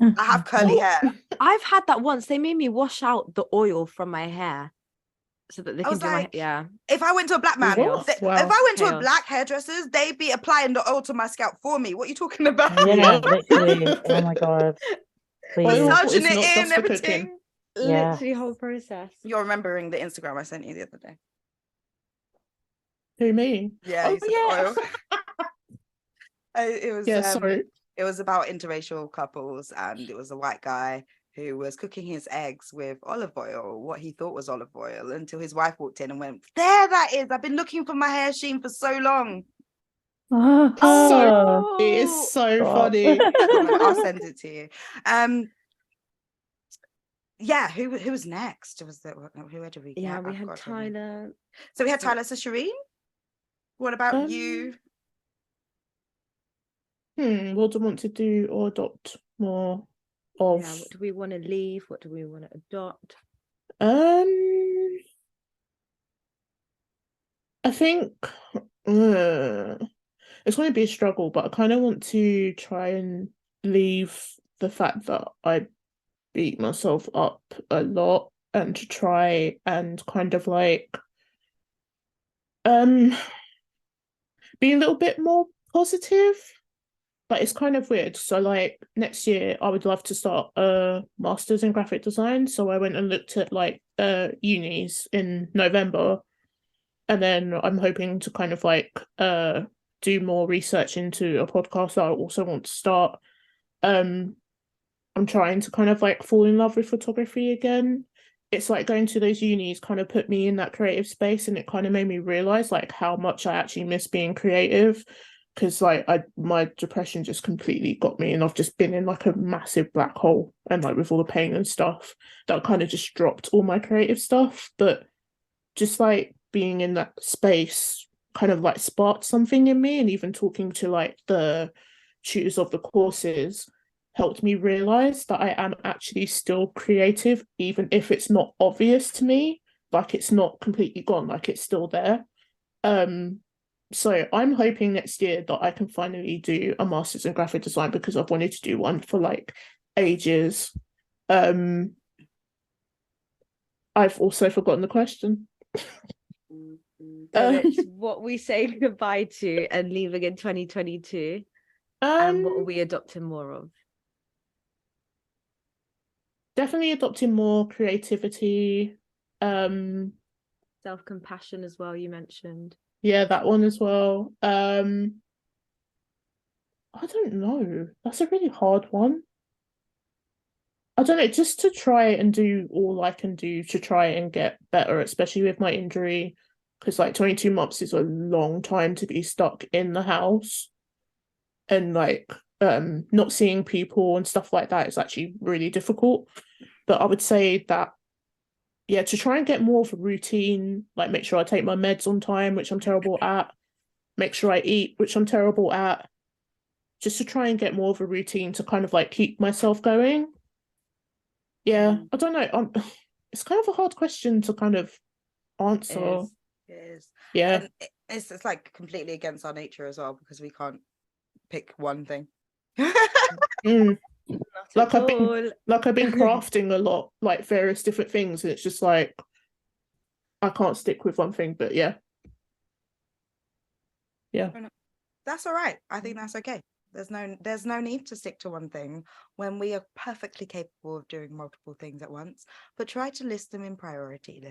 I have curly hair. I've had that once. They made me wash out the oil from my hair so that they I can was do my like, yeah. if I went to a black man, Chaos. Wow. if I went to a Chaos. black hairdresser's, they'd be applying the oil to my scalp for me. What are you talking about? Yeah, literally. Oh my God. Please. Oil Massaging is it not in, just for everything. cooking. Yeah. Literally whole process. You're remembering the Instagram I sent you the other day. Who, me? Yeah, Oh, you said yeah. oil. It was Yeah, sorry. it was about interracial couples, and it was a white guy who was cooking his eggs with olive oil, what he thought was olive oil, until his wife walked in and went, there that is, I've been looking for my hair sheen for so long. Oh, It is so stop. funny. I'll send it to you. Yeah, who was next? Was that who did we get? Yeah, we I've had got her name. Tyler. So we had Tyler. So Shireen, what about you? What do I want to do or adopt more of? Yeah, what do we want to leave? What do we want to adopt? I think it's going to be a struggle, but I kind of want to try and leave the fact that I beat myself up a lot, and to try and kind of like be a little bit more positive. But it's kind of weird. So like next year I would love to start a master's in graphic design. So I went and looked at like unis in November, and then I'm hoping to kind of like do more research into a podcast that I also want to start. I'm trying to kind of like fall in love with photography again. It's like going to those unis kind of put me in that creative space, and it kind of made me realize like how much I actually miss being creative, because like my depression just completely got me, and I've just been in like a massive black hole, and like with all the pain and stuff that kind of just dropped all my creative stuff. But just like being in that space kind of like sparked something in me, and even talking to like the tutors of the courses helped me realize that I am actually still creative, even if it's not obvious to me. Like it's not completely gone, like it's still there. So I'm hoping next year that I can finally do a master's in graphic design, because I've wanted to do one for like ages. I've also forgotten the question. So it's what we say goodbye to and leaving in 2022, and what are we adopting more of? Definitely adopting more creativity. Self-compassion as well, you mentioned. Yeah, that one as well. I don't know. That's a really hard one. I don't know, just to try and do all I can do to try and get better, especially with my injury, because like 22 months is a long time to be stuck in the house, and like not seeing people and stuff like that is actually really difficult. But I would say that, yeah, to try and get more of a routine, like make sure I take my meds on time, which I'm terrible at, make sure I eat, which I'm terrible at, just to try and get more of a routine to kind of like keep myself going. Yeah, I don't know. It's kind of a hard question to kind of answer. It is. Yeah. And it's like completely against our nature as well, because we can't pick one thing. Like I've been crafting a lot, like various different things, and it's just like I can't stick with one thing. But yeah. That's all right. I think that's okay. There's no need to stick to one thing when we are perfectly capable of doing multiple things at once, but try to list them in priority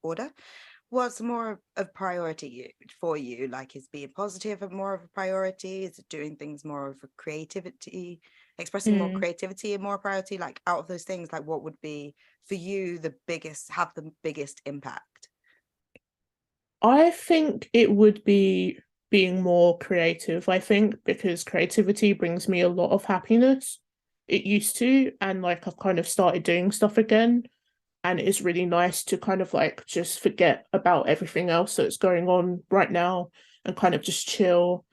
order. What's more of priority for you? Like, is being positive more of a priority? Is it doing things more of a creativity, expressing more creativity and more priority? Like, out of those things, like, what would be for you the biggest impact? I think it would be being more creative, I think, because creativity brings me a lot of happiness. It used to, and like I've kind of started doing stuff again, and it's really nice to kind of like just forget about everything else that's going on right now and kind of just chill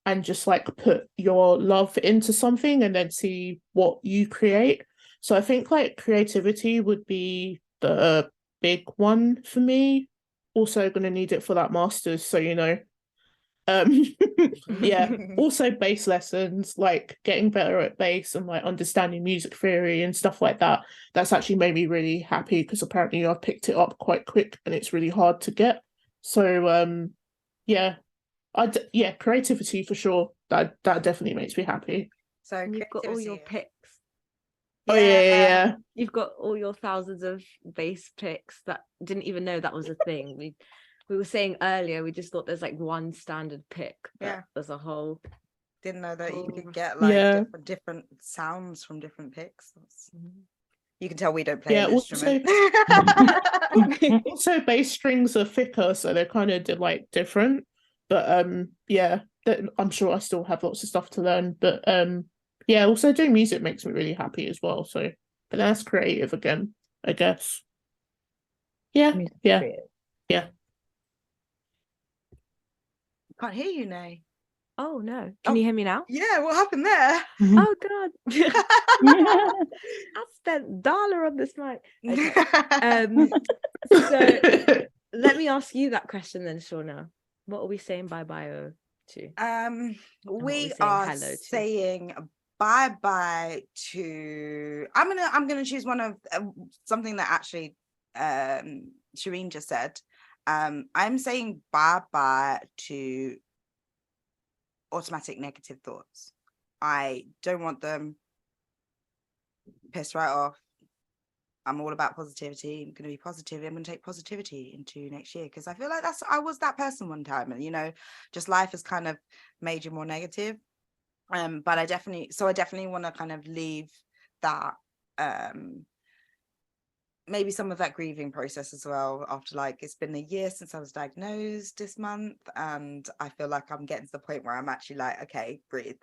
and just like put your love into something and then see what you create. So I think like creativity would be the big one for me. Also going to need it for that master's, so you know. Yeah, also bass lessons, like getting better at bass and like understanding music theory and stuff like that. That's actually made me really happy because apparently I've picked it up quite quick and it's really hard to get. So yeah, yeah, creativity for sure. That definitely makes me happy. So And you've got all your creativity. picks. Oh yeah. You've got all your thousands of bass picks that didn't even know that was a thing. We were saying earlier, we just thought there's like one standard pick, but there's a whole. Didn't know that you could get Yeah. like different sounds from different picks. You can tell we don't play Yeah, an instrument. Also bass strings are thicker, so they're kind of like different. But yeah, I'm sure I still have lots of stuff to learn. But yeah, also doing music makes me really happy as well. So, but that's creative again, I guess. Yeah, Music's yeah, creative. yeah. Can't hear you, Nay. Oh no! Can you hear me now? Yeah, what happened there? Oh God! I spent $1 on this mic. Okay. So let me ask you that question then, Shauna. What are we saying bye-bye to? We are saying bye-bye to. I'm gonna choose one of something that actually Shireen just said. I'm saying bye-bye to automatic negative thoughts. I don't want them. Piss right off. I'm all about positivity. I'm going to be positive. I'm going to take positivity into next year because I feel like I was that person one time, and you know, just life has kind of made you more negative. But I definitely want to kind of leave that maybe some of that grieving process as well, after like it's been a year since I was diagnosed this month, and I feel like I'm getting to the point where I'm actually like, okay, breathe.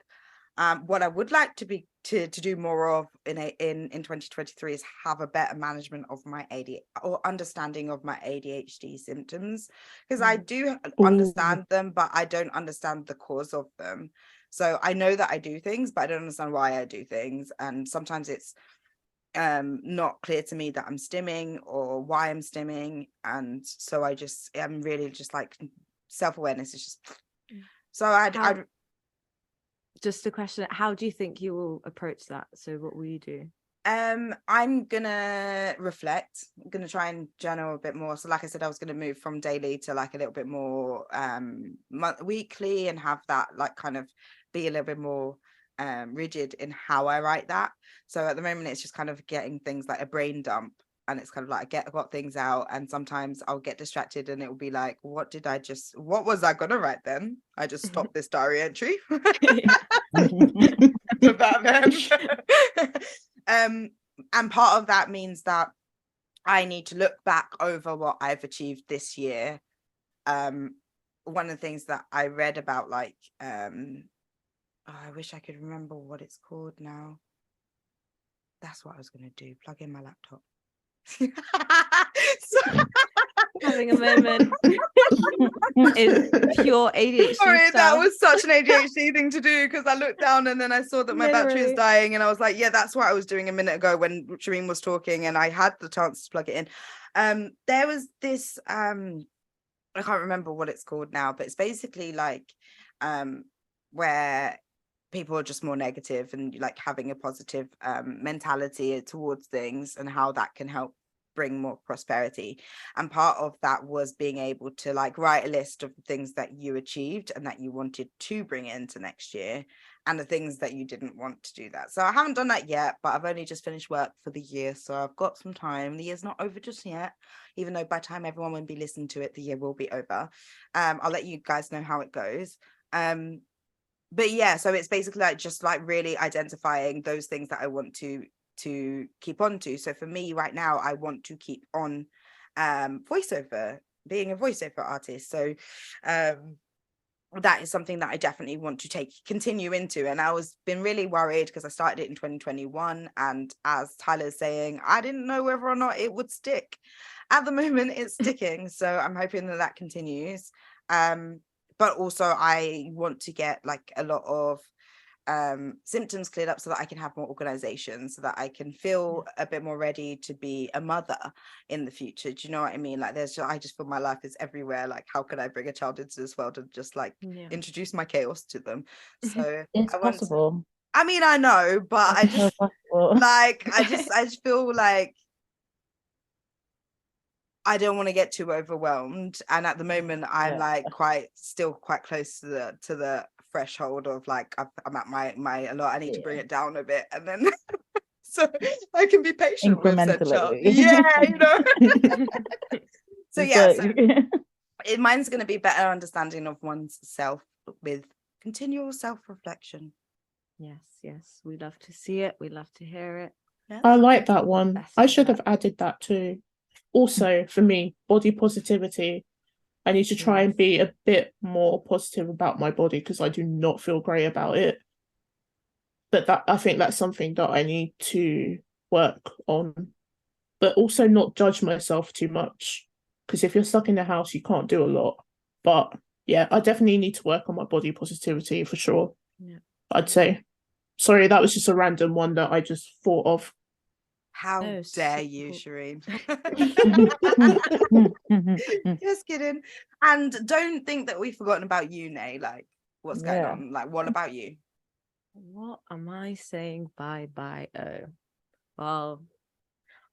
What I would like to do more of in 2023 is have a better management of my ADHD or understanding of my ADHD symptoms, because I do understand them, but I don't understand the cause of them. So I know that I do things, but I don't understand why I do things, and sometimes it's not clear to me that I'm stimming or why I'm stimming, and so I'm really just like self-awareness is just so I just a question, how do you think you will approach that? So what will you do? I'm gonna reflect. I'm gonna try and journal a bit more. So like I said, I was gonna move from daily to like a little bit more weekly, and have that like kind of be a little bit more rigid in how I write that. So at the moment it's just kind of getting things like a brain dump, and it's kind of like got things out, and sometimes I'll get distracted and it will be like, what was I gonna write then? I just stopped this diary entry. And part of that means that I need to look back over what I've achieved this year. One of the things that I read about, like I wish I could remember what it's called now. That's what I was going to do, plug in my laptop. Having a moment. It's pure ADHD Sorry, stuff. that was such an ADHD thing to do, because I looked down and then I saw that my battery is dying, and I was like, yeah, that's what I was doing a minute ago when Shireen was talking and I had the chance to plug it in. There was this I can't remember what it's called now, but it's basically like where people are just more negative, and like having a positive mentality towards things, and how that can help bring more prosperity. And part of that was being able to like write a list of the things that you achieved and that you wanted to bring into next year, and the things that you didn't want to do that. So I haven't done that yet, but I've only just finished work for the year, so I've got some time. The year's not over just yet, even though by the time everyone will be listening to it, the year will be over. I'll let you guys know how it goes. But yeah, so it's basically like just like really identifying those things that I want to keep on to. So for me right now, I want to keep on voiceover, being a voiceover artist. So that is something that I definitely want to continue into. And I was been really worried because I started it in 2021, and as Tyler's saying, I didn't know whether or not it would stick. At the moment it's sticking, so I'm hoping that that continues. But also I want to get like a lot of symptoms cleared up so that I can have more organization, so that I can feel a bit more ready to be a mother in the future. Do you know what I mean? Like I just feel my life is everywhere. Like how could I bring a child into this world and just like introduce my chaos to them? So It's possible. I mean, I know, but I just like I just feel like I don't want to get too overwhelmed, and at the moment I'm like still quite close to the threshold of like I'm at my a lot. I need to bring it down a bit, and then so I can be patient with said child. Yeah, you know. So yeah, mine's going to be better understanding of one's self with continual self-reflection. Yes, we love to see it, we love to hear it. Yes. I like that one. I should have added that too. Also, for me, body positivity. I need to try and be a bit more positive about my body because I do not feel great about it. But that I think that's something that I need to work on. But also not judge myself too much, because if you're stuck in the house, you can't do a lot. But yeah, I definitely need to work on my body positivity for sure. Yeah. I'd say. Sorry, that was just a random one that I just thought of. How dare you, Shireen? Just kidding. And don't think that we've forgotten about you, Nay. Like, what's going on? Like, what about you? What am I saying bye-bye? Oh, well,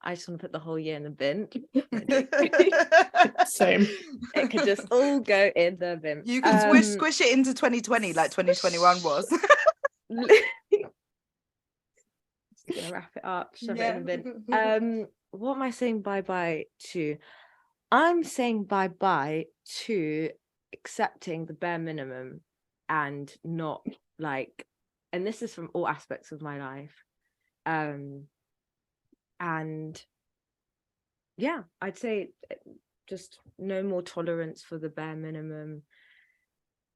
I just want to put the whole year in the bin. Same. It could just all go in the bin. You can squish it into 2020 like 2021 was. Just gonna wrap it up, shove it in the bin. What am I saying bye-bye to? I'm saying bye-bye to accepting the bare minimum and not like, and this is from all aspects of my life. And yeah, I'd say just no more tolerance for the bare minimum,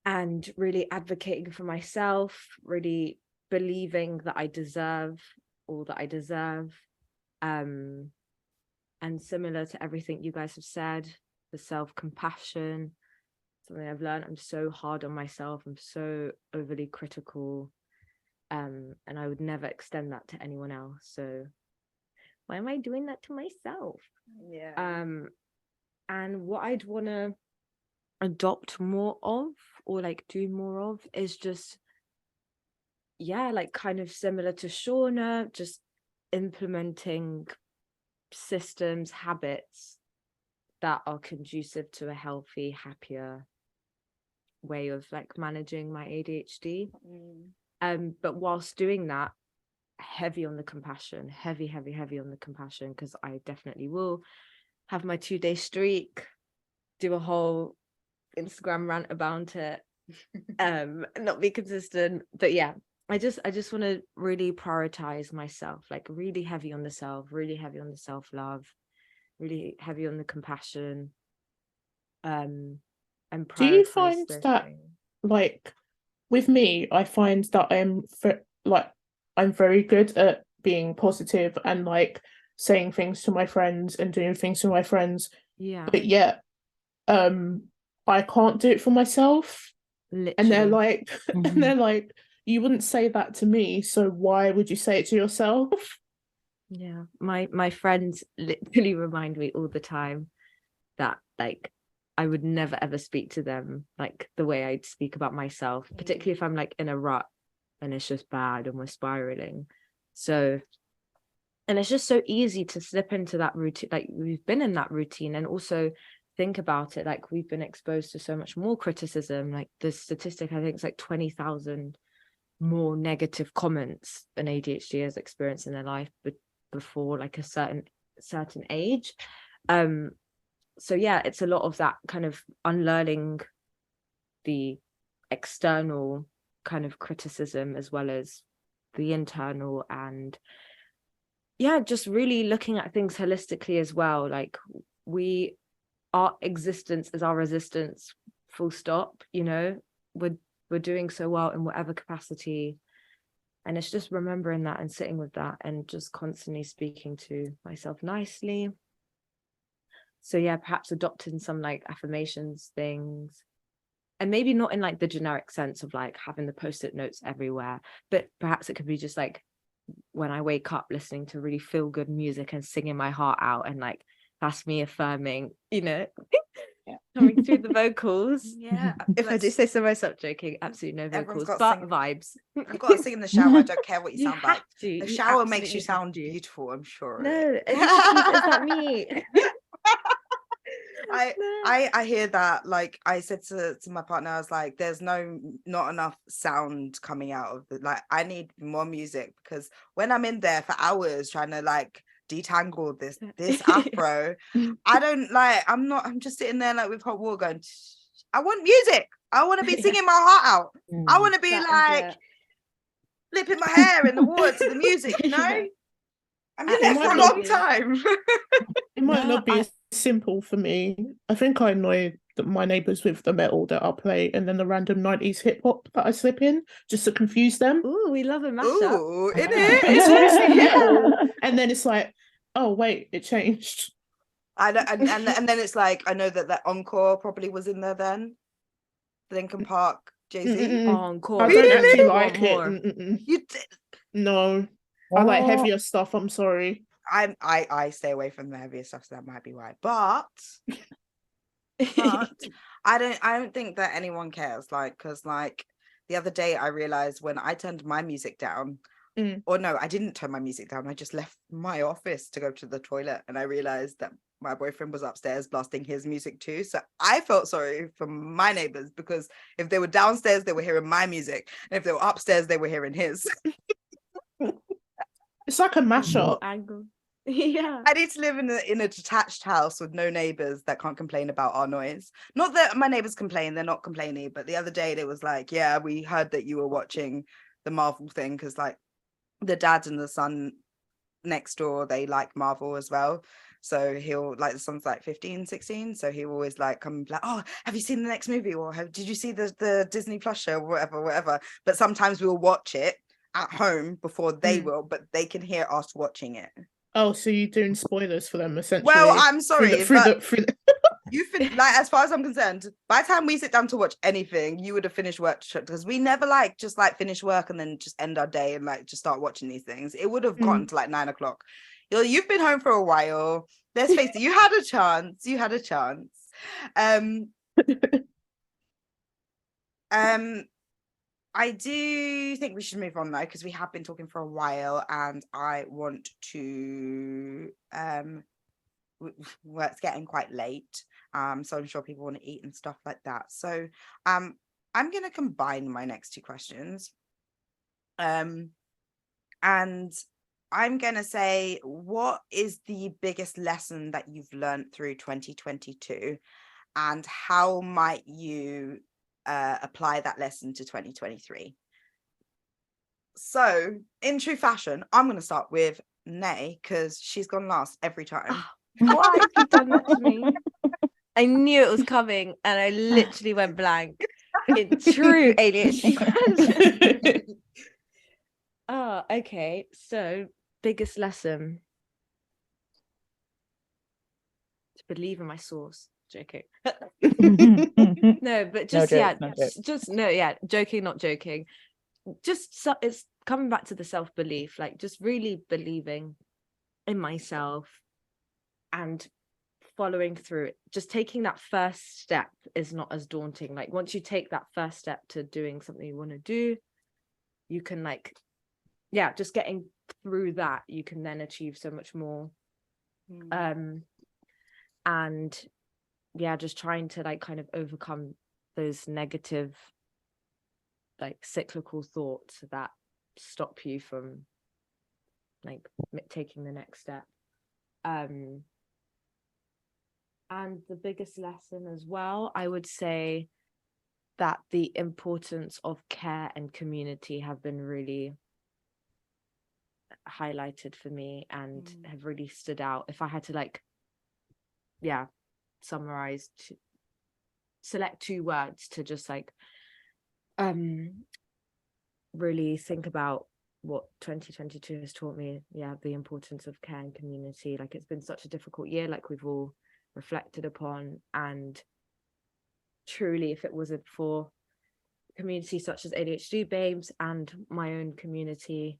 and really advocating for myself, really believing that I deserve all that I deserve. And similar to everything you guys have said, the self-compassion, something I've learned. I'm so hard on myself. I'm so overly critical. And I would never extend that to anyone else. So why am I doing that to myself? Yeah. And what I'd want to adopt more of, or like do more of, is just, like kind of similar to Shauna, just implementing systems, habits that are conducive to a healthy, happier way of like managing my ADHD. But whilst doing that, heavy on the compassion, heavy on the compassion, because I definitely will have my 2-day streak, do a whole Instagram rant about it, not be consistent. But yeah, I just want to really prioritize myself, like really heavy on the self, really heavy on the self-love, really heavy on the compassion. And do you find that things? Like with me, I find that I'm very good at being positive and like saying things to my friends and doing things to my friends. Yeah. But yet, I can't do it for myself. Literally. And they're like, you wouldn't say that to me, so why would you say it to yourself? Yeah, my friends literally remind me all the time that like I would never ever speak to them like the way I'd speak about myself, particularly if I'm like in a rut and it's just bad and we're spiraling. So And it's just so easy to slip into that routine. Like, we've been in that routine, and also think about it, like, we've been exposed to so much more criticism. Like, the statistic, I think it's like 20,000 more negative comments an ADHD has experienced in their life before like a certain age. So yeah, it's a lot of that kind of unlearning the external kind of criticism as well as the internal, and yeah, just really looking at things holistically as well. Like, our existence is our resistance, full stop. You know, we're doing so well in whatever capacity, and it's just remembering that and sitting with that and just constantly speaking to myself nicely. So yeah, perhaps adopting some like affirmations things, and maybe not in like the generic sense of like having the post-it notes everywhere, but perhaps it could be just like when I wake up listening to really feel good music and singing my heart out, and like that's me affirming, you know, coming through the vocals. Yeah. If I do say so myself, joking, absolutely no vocals, got but sing- vibes. You've got to sing in the shower. I don't care what you sound like. To. The You shower makes you absolutely sound have to. beautiful, I'm sure. No, is that me? I hear that. Like, I said to my partner, I was like, there's not enough sound coming out of it. Like, I need more music, because when I'm in there for hours trying to like detangle this afro, I'm just sitting there like with hot water going, I want music. I want to be singing my heart out. I want to be like flipping my hair in the water to the music, you know? I'm in there for a long time. It might not be as simple for me. I think I annoy my neighbours with the metal that I'll play, and then the random 90s hip hop that I slip in just to confuse them. Ooh, we love a mashup. Ooh, in it. It's mostly metal, and then it's like, oh wait, it changed. I know, and then it's like, I know that Encore probably was in there then. Linkin Park, Jay-Z. Encore. I don't actually like it. You did. No. I like heavier stuff, I'm sorry. I stay away from the heavier stuff, so that might be why. But I don't think that anyone cares. Like, because like the other day I realized when I turned my music down, or no, I didn't turn my music down. I just left my office to go to the toilet, and I realized that my boyfriend was upstairs blasting his music too. So I felt sorry for my neighbors, because if they were downstairs, they were hearing my music, and if they were upstairs, they were hearing his. It's like a mashup. Yeah, I need to live in a detached house with no neighbors that can't complain about our noise. Not that my neighbors complain, they're not complaining, but the other day they was like, yeah, we heard that you were watching the Marvel thing, because like the dad and the son next door, they like Marvel as well. So he'll like, the son's like 15, 16, so he always like come like, oh, have you seen the next movie, or did you see the Disney Plus show, whatever. But sometimes we'll watch it at home before they will, but they can hear us watching it. Oh, so you're doing spoilers for them essentially? Well, I'm sorry, but you like, as far as I'm concerned, by the time we sit down to watch anything, you would have finished work, because we never like just like finish work and then just end our day and like just start watching these things. It would have gotten to like 9 o'clock. You've been home for a while. Let's face it, you had a chance. I do think we should move on though, because we have been talking for a while, and I want to well, it's getting quite late, so I'm sure people want to eat and stuff like that. So I'm going to combine my next two questions, and I'm going to say, what is the biggest lesson that you've learned through 2022, and how might you apply that lesson to 2023? So in true fashion, I'm going to start with Nay, because she's gone last every time. Why have you done that to me? I knew it was coming, and I literally went blank. In true ADHD. Oh, okay. So, biggest lesson: to believe in my source. Joking. No, but just joking, not joking. Just it's coming back to the self-belief, like just really believing in myself and following through it. Just taking that first step is not as daunting. Like, once you take that first step to doing something you want to do, you can just getting through that you can then achieve so much more. And yeah, just trying to like kind of overcome those negative, like cyclical thoughts that stop you from like taking the next step. And the biggest lesson as well, I would say that the importance of care and community have been really highlighted for me and have really stood out. If I had to like summarize, select 2 words to just like really think about what 2022 has taught me, the importance of care and community. Like, it's been such a difficult year, like we've all reflected upon, and truly, if it wasn't for community such as ADHD Babes and my own community,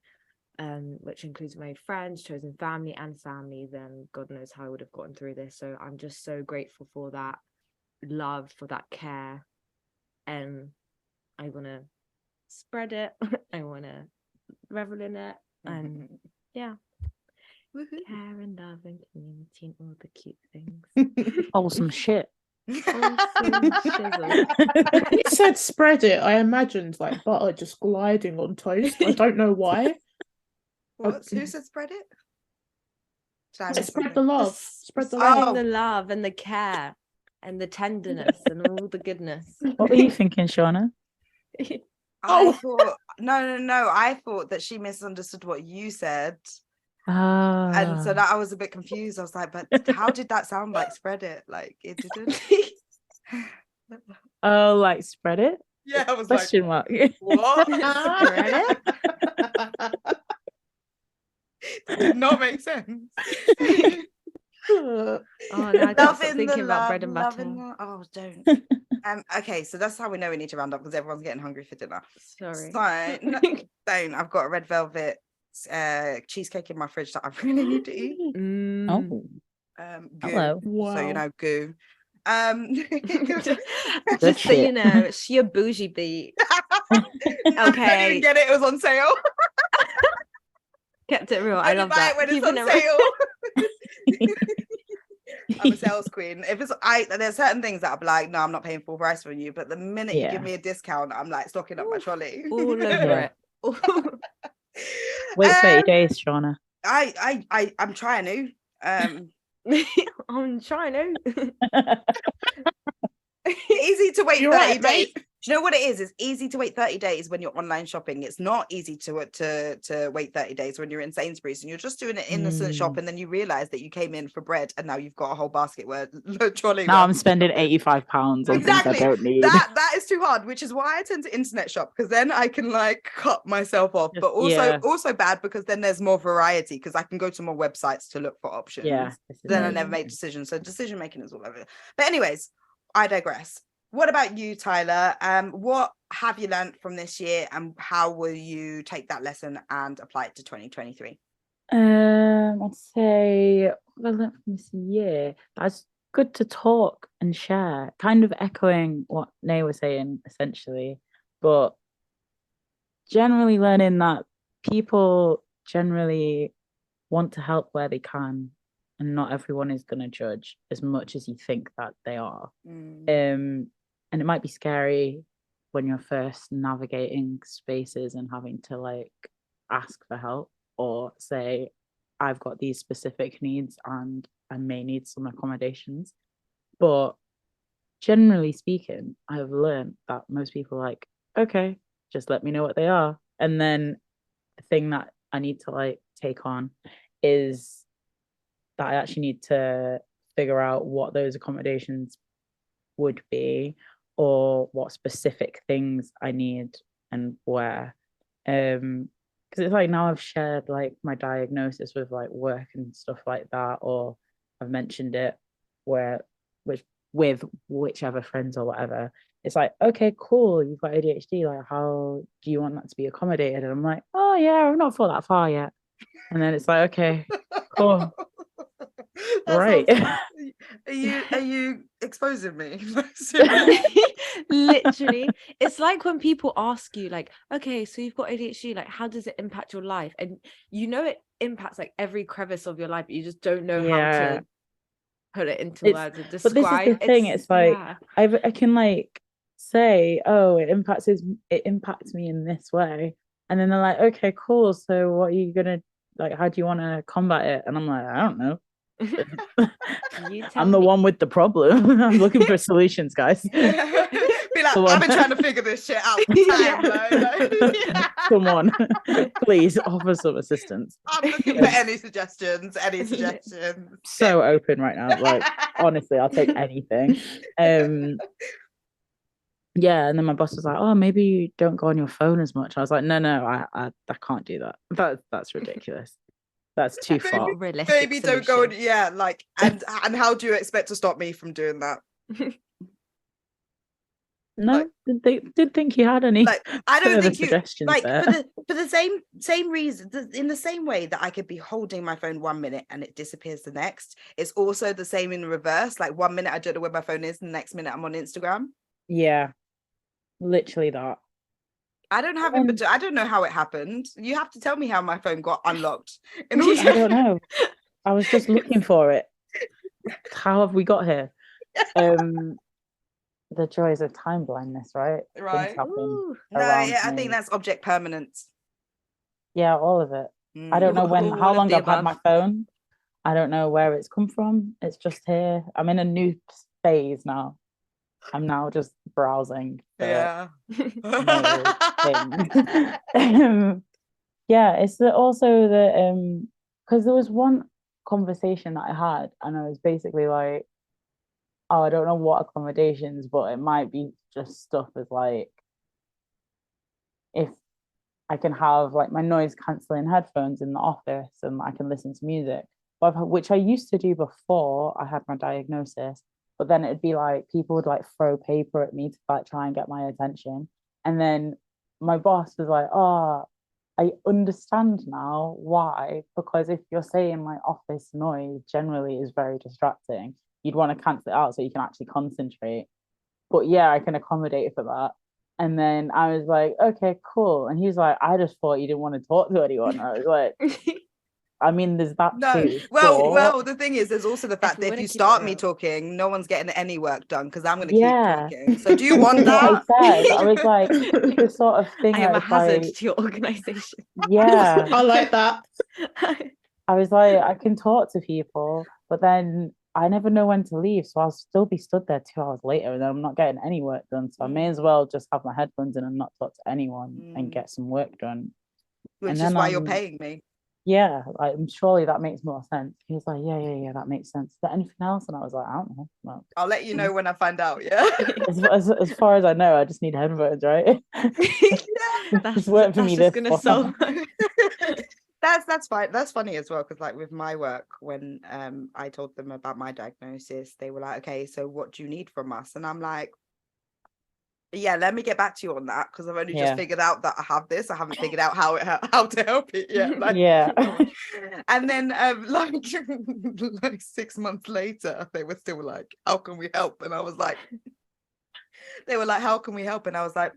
which includes my friends, chosen family, then God knows how I would have gotten through this. So I'm just so grateful for that love, for that care, and I want to spread it. I want to revel in it, and care and love and community and all the cute things. Wholesome shit. Awesome shizzle. You said spread it. I imagined like butter just gliding on toast. I don't know why. What? Who said spread it? Spread the love. Spread the Spreading love. the love and the care and the tenderness and all the goodness. What were you thinking, Shauna? I thought no. I thought that she misunderstood what you said. And so that I was a bit confused. I was like, but how did that sound like spread it? Like, it didn't. Oh, like spread it? Yeah, I was Question mark. What? Spread it? That did not make sense. Oh, now I can't stop thinking about bread and butter. Oh, don't. Okay, so that's how we know we need to round up, because everyone's getting hungry for dinner. Sorry. So, no, don't. I've got a red velvet cheesecake in my fridge that I really need to eat. Oh. Goo. Hello. Wow. So, you know, goo. Just so you know, it's your bougie beat. I Okay. didn't get it. It was on sale. Kept it real. I Only love buy that. it when it's Keeping on it real. sale. I'm a sales queen. If it's there's certain things that I'm like, no, I'm not paying full price for you. But the minute you give me a discount, I'm like stocking up my trolley. All over it. Wait 30 days, Shauna. I'm trying to. I'm trying to. Easy to wait You're 30 right, days. mate. Do you know what it is? It's easy to wait 30 days when you're online shopping. It's not easy to wait 30 days when you're in Sainsbury's and you're just doing an innocent shop, and then you realize that you came in for bread and now you've got a whole basket where trolley. Now I'm spending £85 on things I don't need. That is too hard, which is why I tend to internet shop, because then I can like cut myself off. But also bad because then there's more variety, because I can go to more websites to look for options. Yeah. Then I never make decisions. So decision making is all over. But anyways, I digress. What about you, Tyler? What have you learned from this year, and how will you take that lesson and apply it to 2023? I'd say what I learned from this year. That's good to talk and share, kind of echoing what Nay was saying, essentially, but generally learning that people generally want to help where they can, and not everyone is going to judge as much as you think that they are. And it might be scary when you're first navigating spaces and having to like ask for help or say, I've got these specific needs and I may need some accommodations. But generally speaking, I've learned that most people are like, okay, just let me know what they are. And then the thing that I need to like take on is that I actually need to figure out what those accommodations would be, or what specific things I need and where. Because it's like now I've shared like my diagnosis with like work and stuff like that, or I've mentioned it with whichever friends or whatever. It's like, okay, cool, you've got ADHD, like how do you want that to be accommodated? And I'm like, oh yeah, I've not thought that far yet. And then it's like, okay, cool. Right. Are you exposing me? Literally, it's like when people ask you, like, okay, so you've got ADHD, like, how does it impact your life? And you know it impacts like every crevice of your life, but you just don't know how to put it into It's words and but this is describe. the thing. It's like yeah. I can like say, oh, it impacts me in this way, and then they're like, okay, cool. So what are you gonna like? How do you want to combat it? And I'm like, I don't know. You tell I'm the me. one with the problem. I'm looking for solutions, guys. Be like, Come on. I've been trying to figure this shit out for time, like. Come on, please offer some assistance. I'm looking for any suggestions. So open right now. Like, honestly, I'll take anything. Yeah, and then my boss was like, "Oh, maybe you don't go on your phone as much." I was like, "No, I can't do that. That's ridiculous. That's too That's far." not a realistic Maybe don't go on, solution. yeah, like, and how do you expect to stop me from doing that? No, did think you had any Like, I don't further think you suggestions like there. for the same reason, in the same way that I could be holding my phone 1 minute and it disappears the next. It's also the same in reverse. Like 1 minute I don't know where my phone is, and the next minute I'm on Instagram. Yeah, literally that. I don't have And- I don't know how it happened. You have to tell me how my phone got unlocked. In I don't know. I was just looking for it. How have we got here? The joys of time blindness, right? Right. Things happen Ooh. No, around yeah, I me. think that's object permanence. Yeah, all of it. I don't know All how of long the I've had my above. phone. I don't know where it's come from. It's just here. I'm in a new phase now. I'm now just browsing for Yeah. new things. Yeah, it's also the because there was one conversation that I had, and I was basically like, oh, I don't know what accommodations, but it might be just stuff as like if I can have like my noise cancelling headphones in the office and I can listen to music, which I used to do before I had my diagnosis. But then it'd be like people would like throw paper at me to like try and get my attention. And then my boss was like, oh, I understand now why, because if you're saying like office noise generally is very distracting, you'd want to cancel it out so you can actually concentrate. But yeah, I can accommodate for that. And then I was like, okay, cool. And he was like, I just thought you didn't want to talk to anyone. I was like, I mean, there's that No, too. well, the thing is, there's also the fact we that if wanna you keep it start me real. talking, no one's getting any work done because I'm going to Yeah. keep talking. So do you want What that? I said, I was like, the sort of thing I am that a it's hazard like, to your organization. yeah. I like that. I was like, I can talk to people, but then I never know when to leave. So I'll still be stood there 2 hours later and then I'm not getting any work done. So I may as well just have my headphones in and not talk to anyone and get some work done. Which And is then why you're paying me. Yeah, like surely that makes more sense. He was like, yeah, that makes sense. Is there anything else? And I was like, I don't know. Well, I'll let you know when I find out. Yeah. as far as I know, I just need headphones, right? It's worked for me just this gonna far. solve. That's fine. That's funny as well, because like with my work, when I told them about my diagnosis, they were like, okay, so what do you need from us? And I'm like, yeah, let me get back to you on that, because I've only just figured out that I have this. I haven't figured out how to help it yet. Like, Yeah. And then like 6 months later, they were still like, how can we help? And I was like, they were like, how can we help? And I was like,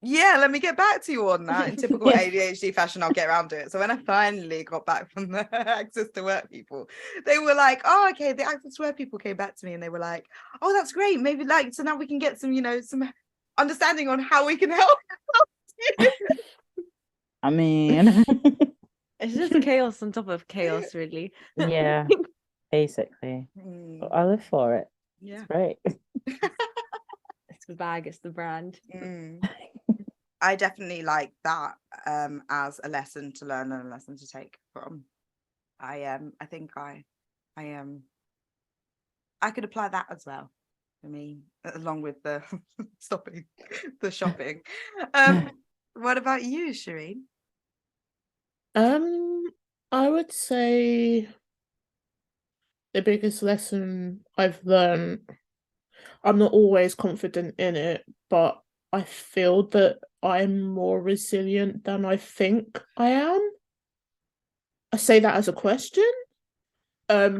yeah, let me get back to you on that. In typical ADHD fashion, I'll get around to it. So when I finally got back from the access to work people, they were like, oh, okay, the access to work people came back to me and they were like, oh, that's great. Maybe like, so now we can get some, some understanding on how we can help you. I mean, It's just chaos on top of chaos, really. yeah, basically. But I live for it. Yeah. It's great. It's the bag, it's the brand. I definitely like that as a lesson to learn and a lesson to take from. I think I could apply that as well for me, along with the stopping the shopping. What about you, Shireen? I would say the biggest lesson I've learned, I'm not always confident in it, but I feel that I'm more resilient than I think I am. I say that as a question. I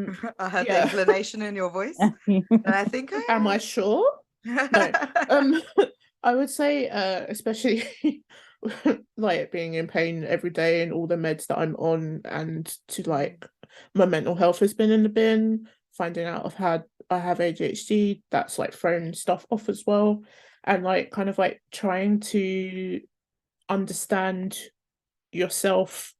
heard the inclination in your voice, and I think I am. Am I sure? No, I would say, especially like being in pain every day and all the meds that I'm on, and to like my mental health has been in the bin. Finding out I have ADHD, that's like thrown stuff off as well, and like kind of like trying to understand yourself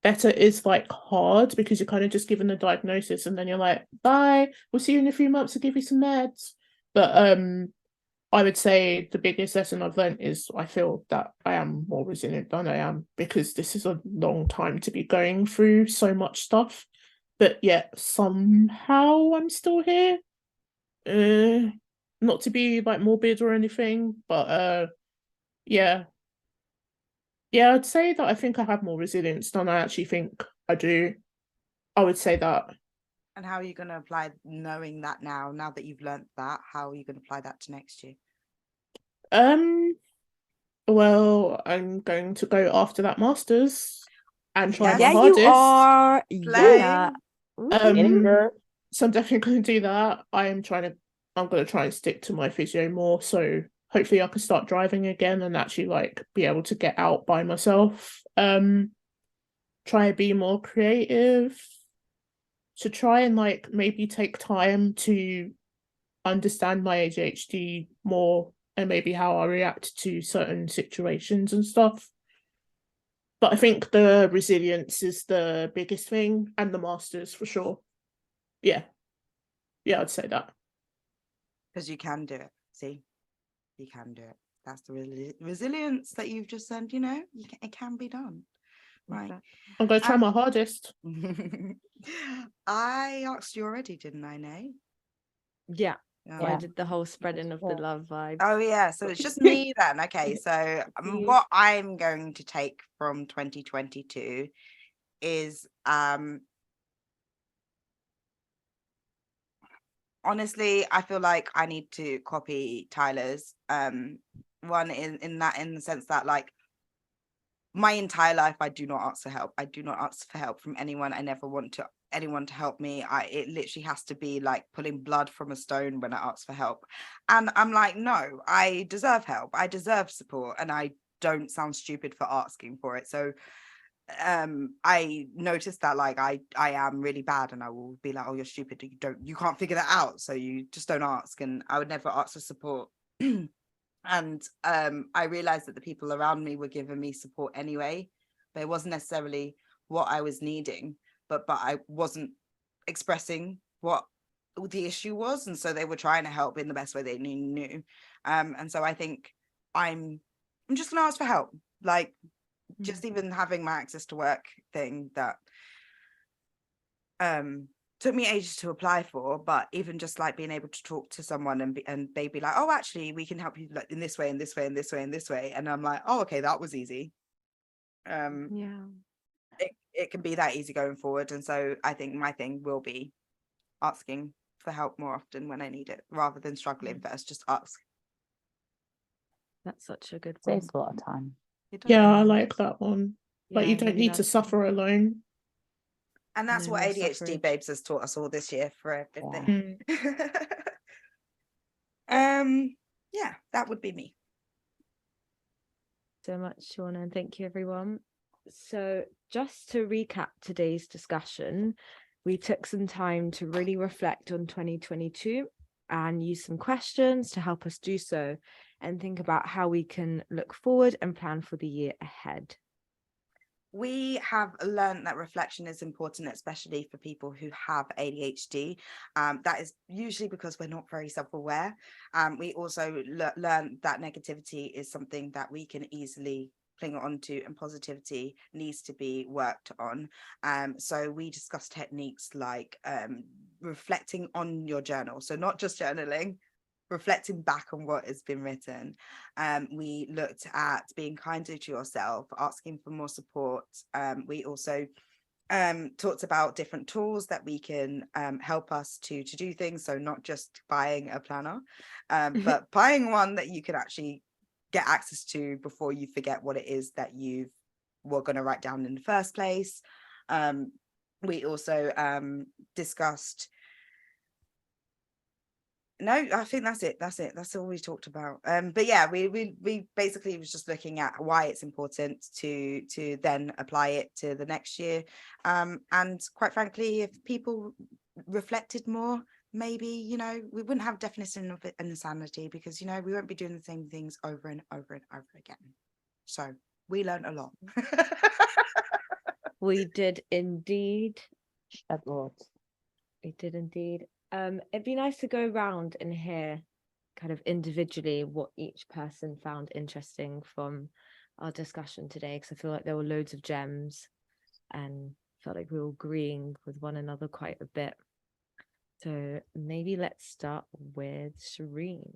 better is like hard because you're kind of just given the diagnosis and then you're like, bye, we'll see you in a few months to give you some meds. But I would say the biggest lesson I've learned is I feel that I am more resilient than I am, because this is a long time to be going through so much stuff. But yet somehow I'm still here. Not to be like morbid or anything, but yeah. Yeah, I'd say that I think I have more resilience than I actually think I do. I would say that. And how are you going to apply knowing that now that you've learnt that? How are you going to apply that to next year? Well, I'm going to go after that master's and try my Yes. Yeah, you hardest. are. Slay. Yeah. Getting Ooh. there. So I'm definitely going to do that. I'm going to try and stick to my physio more. So hopefully I can start driving again and actually like be able to get out by myself. Try and be more creative. To try and like maybe take time to understand my ADHD more and maybe how I react to certain situations and stuff. But I think the resilience is the biggest thing, and the masters for sure. Yeah, I'd say that. Because you can do it. See, you can do it. That's the resilience that you've just said. It can be done. Right. I'm going to try my hardest. I asked you already, didn't I, Nay? Yeah. Oh. I did the whole spreading of the love vibe. Oh yeah, so it's just me then. Okay, so what I'm going to take from 2022 is honestly, I feel like I need to copy Tyler's one in the sense that like my entire life I do not ask for help. I do not ask for help from anyone. I never want anyone to help me. It literally has to be like pulling blood from a stone when I ask for help. And I'm like, no, I deserve help. I deserve support, and I don't sound stupid for asking for it. So I noticed that like I am really bad, and I will be like, oh, you're stupid, you can't figure that out, so you just don't ask. And I would never ask for support. And I realized that the people around me were giving me support anyway, but it wasn't necessarily what I was needing, but I wasn't expressing what the issue was, and so they were trying to help in the best way they knew. And so I think I'm just gonna ask for help, like just even having my access to work thing that took me ages to apply for, but even just like being able to talk to someone and they'd be like, oh, actually we can help you like in this way and this way and this way and this way, and I'm like, oh, okay, that was easy. Yeah, it can be that easy going forward. And so I think my thing will be asking for help more often when I need it, rather than struggling first. Just ask. that's such a good one. Saves a lot of time. Yeah, I like that one. Like, you Yeah, don't really need to love suffer alone. And that's No what more ADHD suffrage. Babes has taught us all this year for everything. Yeah, that would be me. So much, Shauna, and thank you, everyone. So just to recap today's discussion, we took some time to really reflect on 2022 and use some questions to help us do so, and think about how we can look forward and plan for the year ahead. We have learned that reflection is important, especially for people who have ADHD. That is usually because we're not very self-aware. We also learned that negativity is something that we can easily cling onto, and positivity needs to be worked on. So we discussed techniques like reflecting on your journal. So not just journaling, reflecting back on what has been written. We looked at being kinder to yourself, asking for more support. We also talked about different tools that we can help us to do things. So not just buying a planner, but buying one that you can actually get access to before you forget what it is that you were going to write down in the first place. We also discussed No, I think that's it. That's all we talked about. But yeah, we basically was just looking at why it's important to then apply it to the next year. And quite frankly, if people reflected more, maybe, you know, we wouldn't have definition of insanity, because, you know, we won't be doing the same things over and over and over again. So we learned a lot. We did indeed. Shed loads. We did indeed. It'd be nice to go around and hear kind of individually what each person found interesting from our discussion today, because I feel like there were loads of gems and felt like we were agreeing with one another quite a bit. So maybe let's start with Shireen.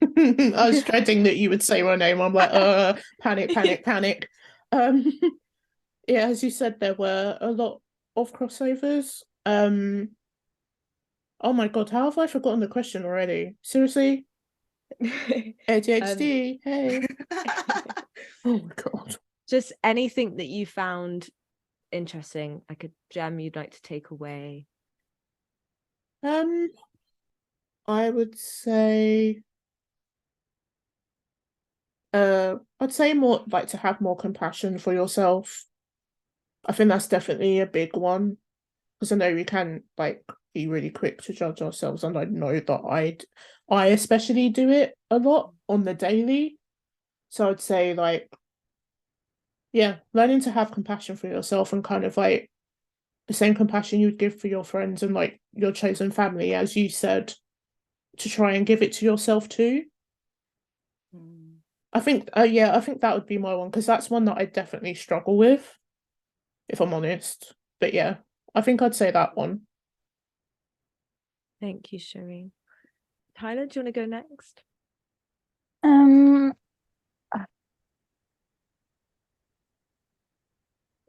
I was dreading that you would say my name. I'm like, panic. Yeah, as you said, there were a lot of crossovers. Oh my God, how have I forgotten the question already? Seriously? ADHD, hey. Oh my God. Just anything that you found interesting, like a gem you'd like to take away. I would say I'd say more like to have more compassion for yourself. I think that's definitely a big one, because I know we can like be really quick to judge ourselves, and I know that I especially do it a lot on the daily. So I'd say like, yeah, learning to have compassion for yourself, and kind of like the same compassion you'd give for your friends and like your chosen family, as you said, to try and give it to yourself too. I think I think that would be my one, because that's one that I definitely struggle with, if I'm honest. But yeah, I think I'd say that one. Thank you, Shireen. Tyler, do you want to go next?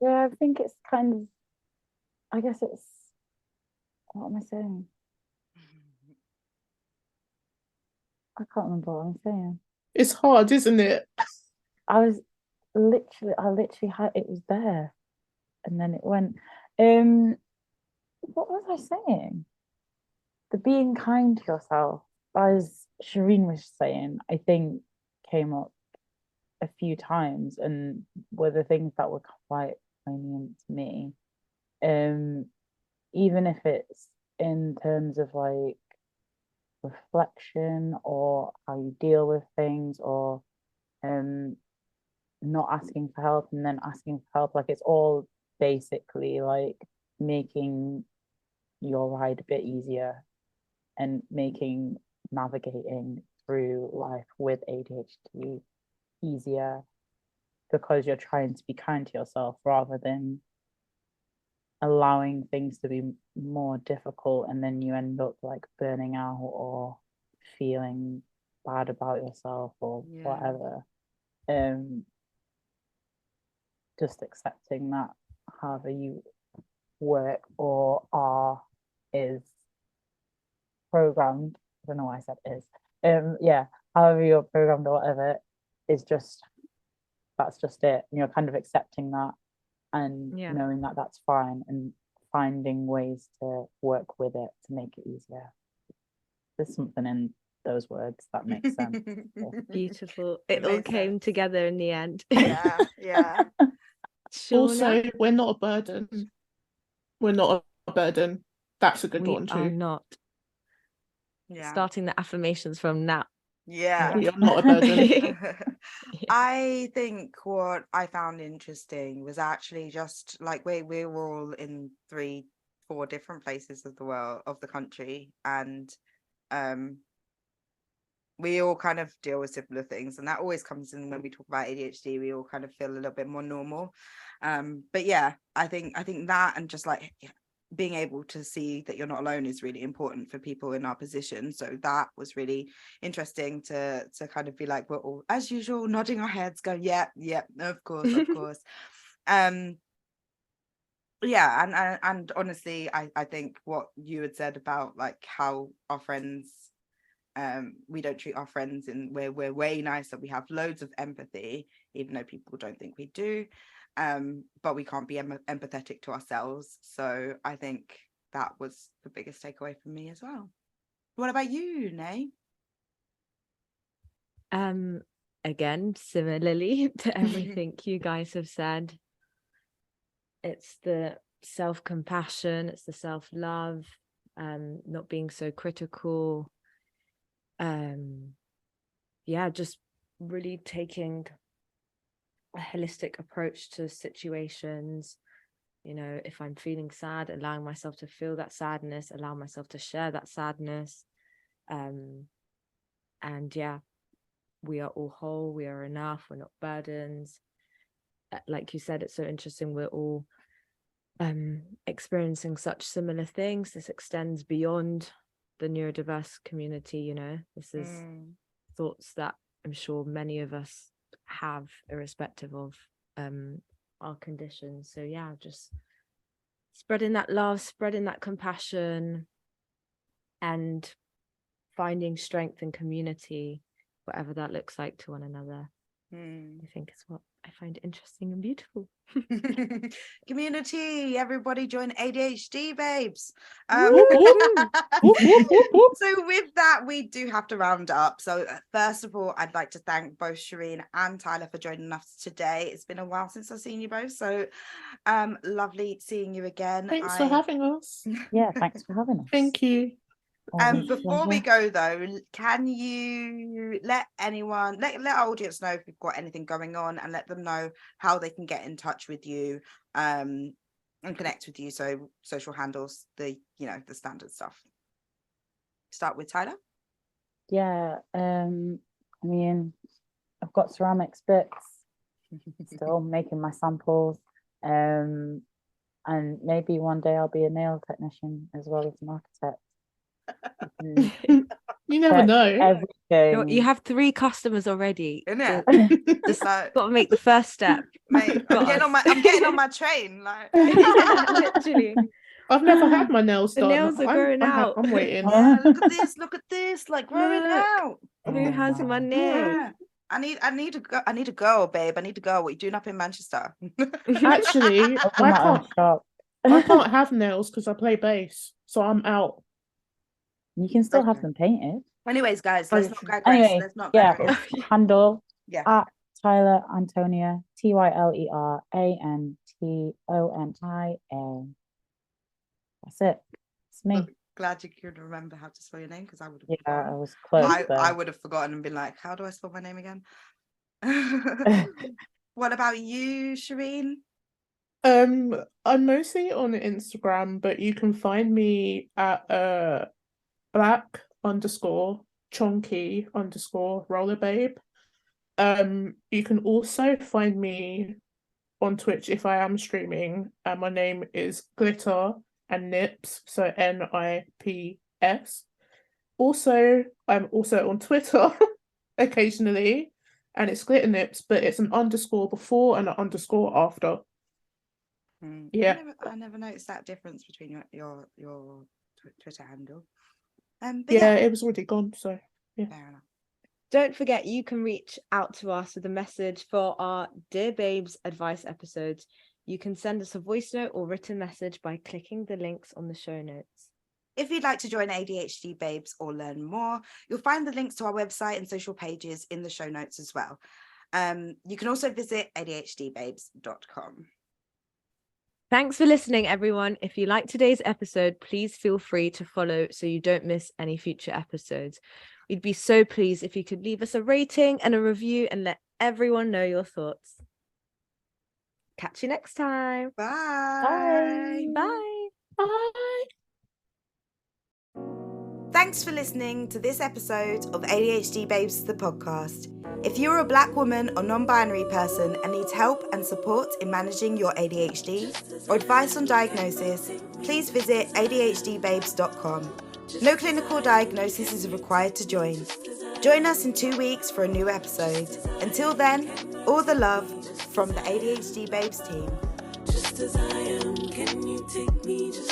Yeah, I think it's kind of, I guess it's, what am I saying? I can't remember what I'm saying. It's hard, isn't it? I literally had, it was there and then it went. What was I saying? The being kind to yourself, as Shireen was saying, I think came up a few times and were the things that were quite poignant to me. Even if it's in terms of like reflection or how you deal with things, or not asking for help and then asking for help, like it's all basically like making your ride a bit easier and making navigating through life with ADHD easier, because you're trying to be kind to yourself rather than allowing things to be more difficult, and then you end up like burning out or feeling bad about yourself or whatever. Just accepting that however you work or are is programmed. I don't know why I said is. Yeah, however you're programmed or whatever is just, that's just it. And you're kind of accepting that and knowing that that's fine, and finding ways to work with it to make it easier. There's something in those words that makes sense. Beautiful. It all came together in the end. Yeah. Also, we're not a burden. We're not a burden. That's a good one too. We are not. Yeah. Starting the affirmations from now. Yeah. We are not a burden. I think what I found interesting was actually just like we were all in 3-4 different places of the world, of the country, and we all kind of deal with similar things, and that always comes in when we talk about ADHD. We all kind of feel a little bit more normal. But yeah, I think that, and just like being able to see that you're not alone is really important for people in our position. So that was really interesting to kind of be like, we're all, as usual, nodding our heads, going, yeah, of course. Yeah, and honestly, I think what you had said about like how our friends, we don't treat our friends, and we're way nicer. We have loads of empathy, even though people don't think we do. But we can't be empathetic to ourselves. So I think that was the biggest takeaway from me as well. What about you, Nay? Again, similarly to everything you guys have said, it's the self-compassion, it's the self-love, not being so critical. Just really taking a holistic approach to situations. You know, if I'm feeling sad, allowing myself to feel that sadness, allow myself to share that sadness. And yeah, we are all whole, we are enough, we're not burdens. Like you said, it's so interesting, we're all experiencing such similar things. This extends beyond the neurodiverse community, you know. This is thoughts that I'm sure many of us have, irrespective of our conditions. So yeah, just spreading that love, spreading that compassion, and finding strength in community, whatever that looks like, to one another. I think is what I find interesting and beautiful. Community, everybody join ADHD Babes. Whoop, whoop. Whoop, whoop, whoop, whoop. So with that, we do have to round up. So first of all, I'd like to thank both Shireen and Tyler for joining us today. It's been a while since I've seen you both, so lovely seeing you again. Thanks for having us. Yeah, thanks for having us. Thank you. Before we go though, can you let anyone, let our audience know if you've got anything going on, and let them know how they can get in touch with you and connect with you? So social handles, the standard stuff. Start with Tyler. Yeah, I mean, I've got ceramics bits, still making my samples, and maybe one day I'll be a nail technician as well as an architect. You never know. Everything. You have 3 customers already. Isn't it? Just like, got to make the first step. Mate, I'm getting on my train. Like Literally. I've never had my nails The done. nails are growing out. I'm waiting. look at this, like growing out. Who has my nails? Yeah. I need a girl, babe. I need a girl. What are you doing up in Manchester? Actually, I can't have nails because I play bass, so I'm out. You can still have them painted. Anyways, guys, let's not digress. Anyway, Let's not yeah, digress. handle Yeah. at Tyler Antonia, TYLER ANTONIA. That's it. It's me. Glad you could remember how to spell your name, because I would have. Yeah, I was close. I would have forgotten and been like, how do I spell my name again? What about you, Shireen? I'm mostly on Instagram, but you can find me at black_chonky_rollerbabe. You can also find me on Twitch if I am streaming, and my name is Glitter and Nips, so NIPS. Also, I'm also on Twitter occasionally, and it's Glitter Nips, but it's an underscore before and an underscore after. Yeah, I never noticed that difference between your Twitter handle. Yeah, it was already gone, so yeah. Fair enough. Don't forget, you can reach out to us with a message for our Dear Babes advice episodes. You can send us a voice note or written message by clicking the links on the show notes. If you'd like to join ADHD Babes or learn more, you'll find the links to our website and social pages in the show notes as well. You can also visit ADHDBabes.com. Thanks for listening, everyone. If you like today's episode, please feel free to follow so you don't miss any future episodes. We'd be so pleased if you could leave us a rating and a review and let everyone know your thoughts. Catch you next time. Bye. Bye. Bye. Thanks for listening to this episode of ADHD Babes, the podcast. If you're a Black woman or non-binary person and needs help and support in managing your ADHD or advice on diagnosis, please visit ADHDBabes.com. No clinical diagnosis is required to join. Join us in 2 weeks for a new episode. Until then, all the love from the ADHD Babes team. Just as I am, can you take me just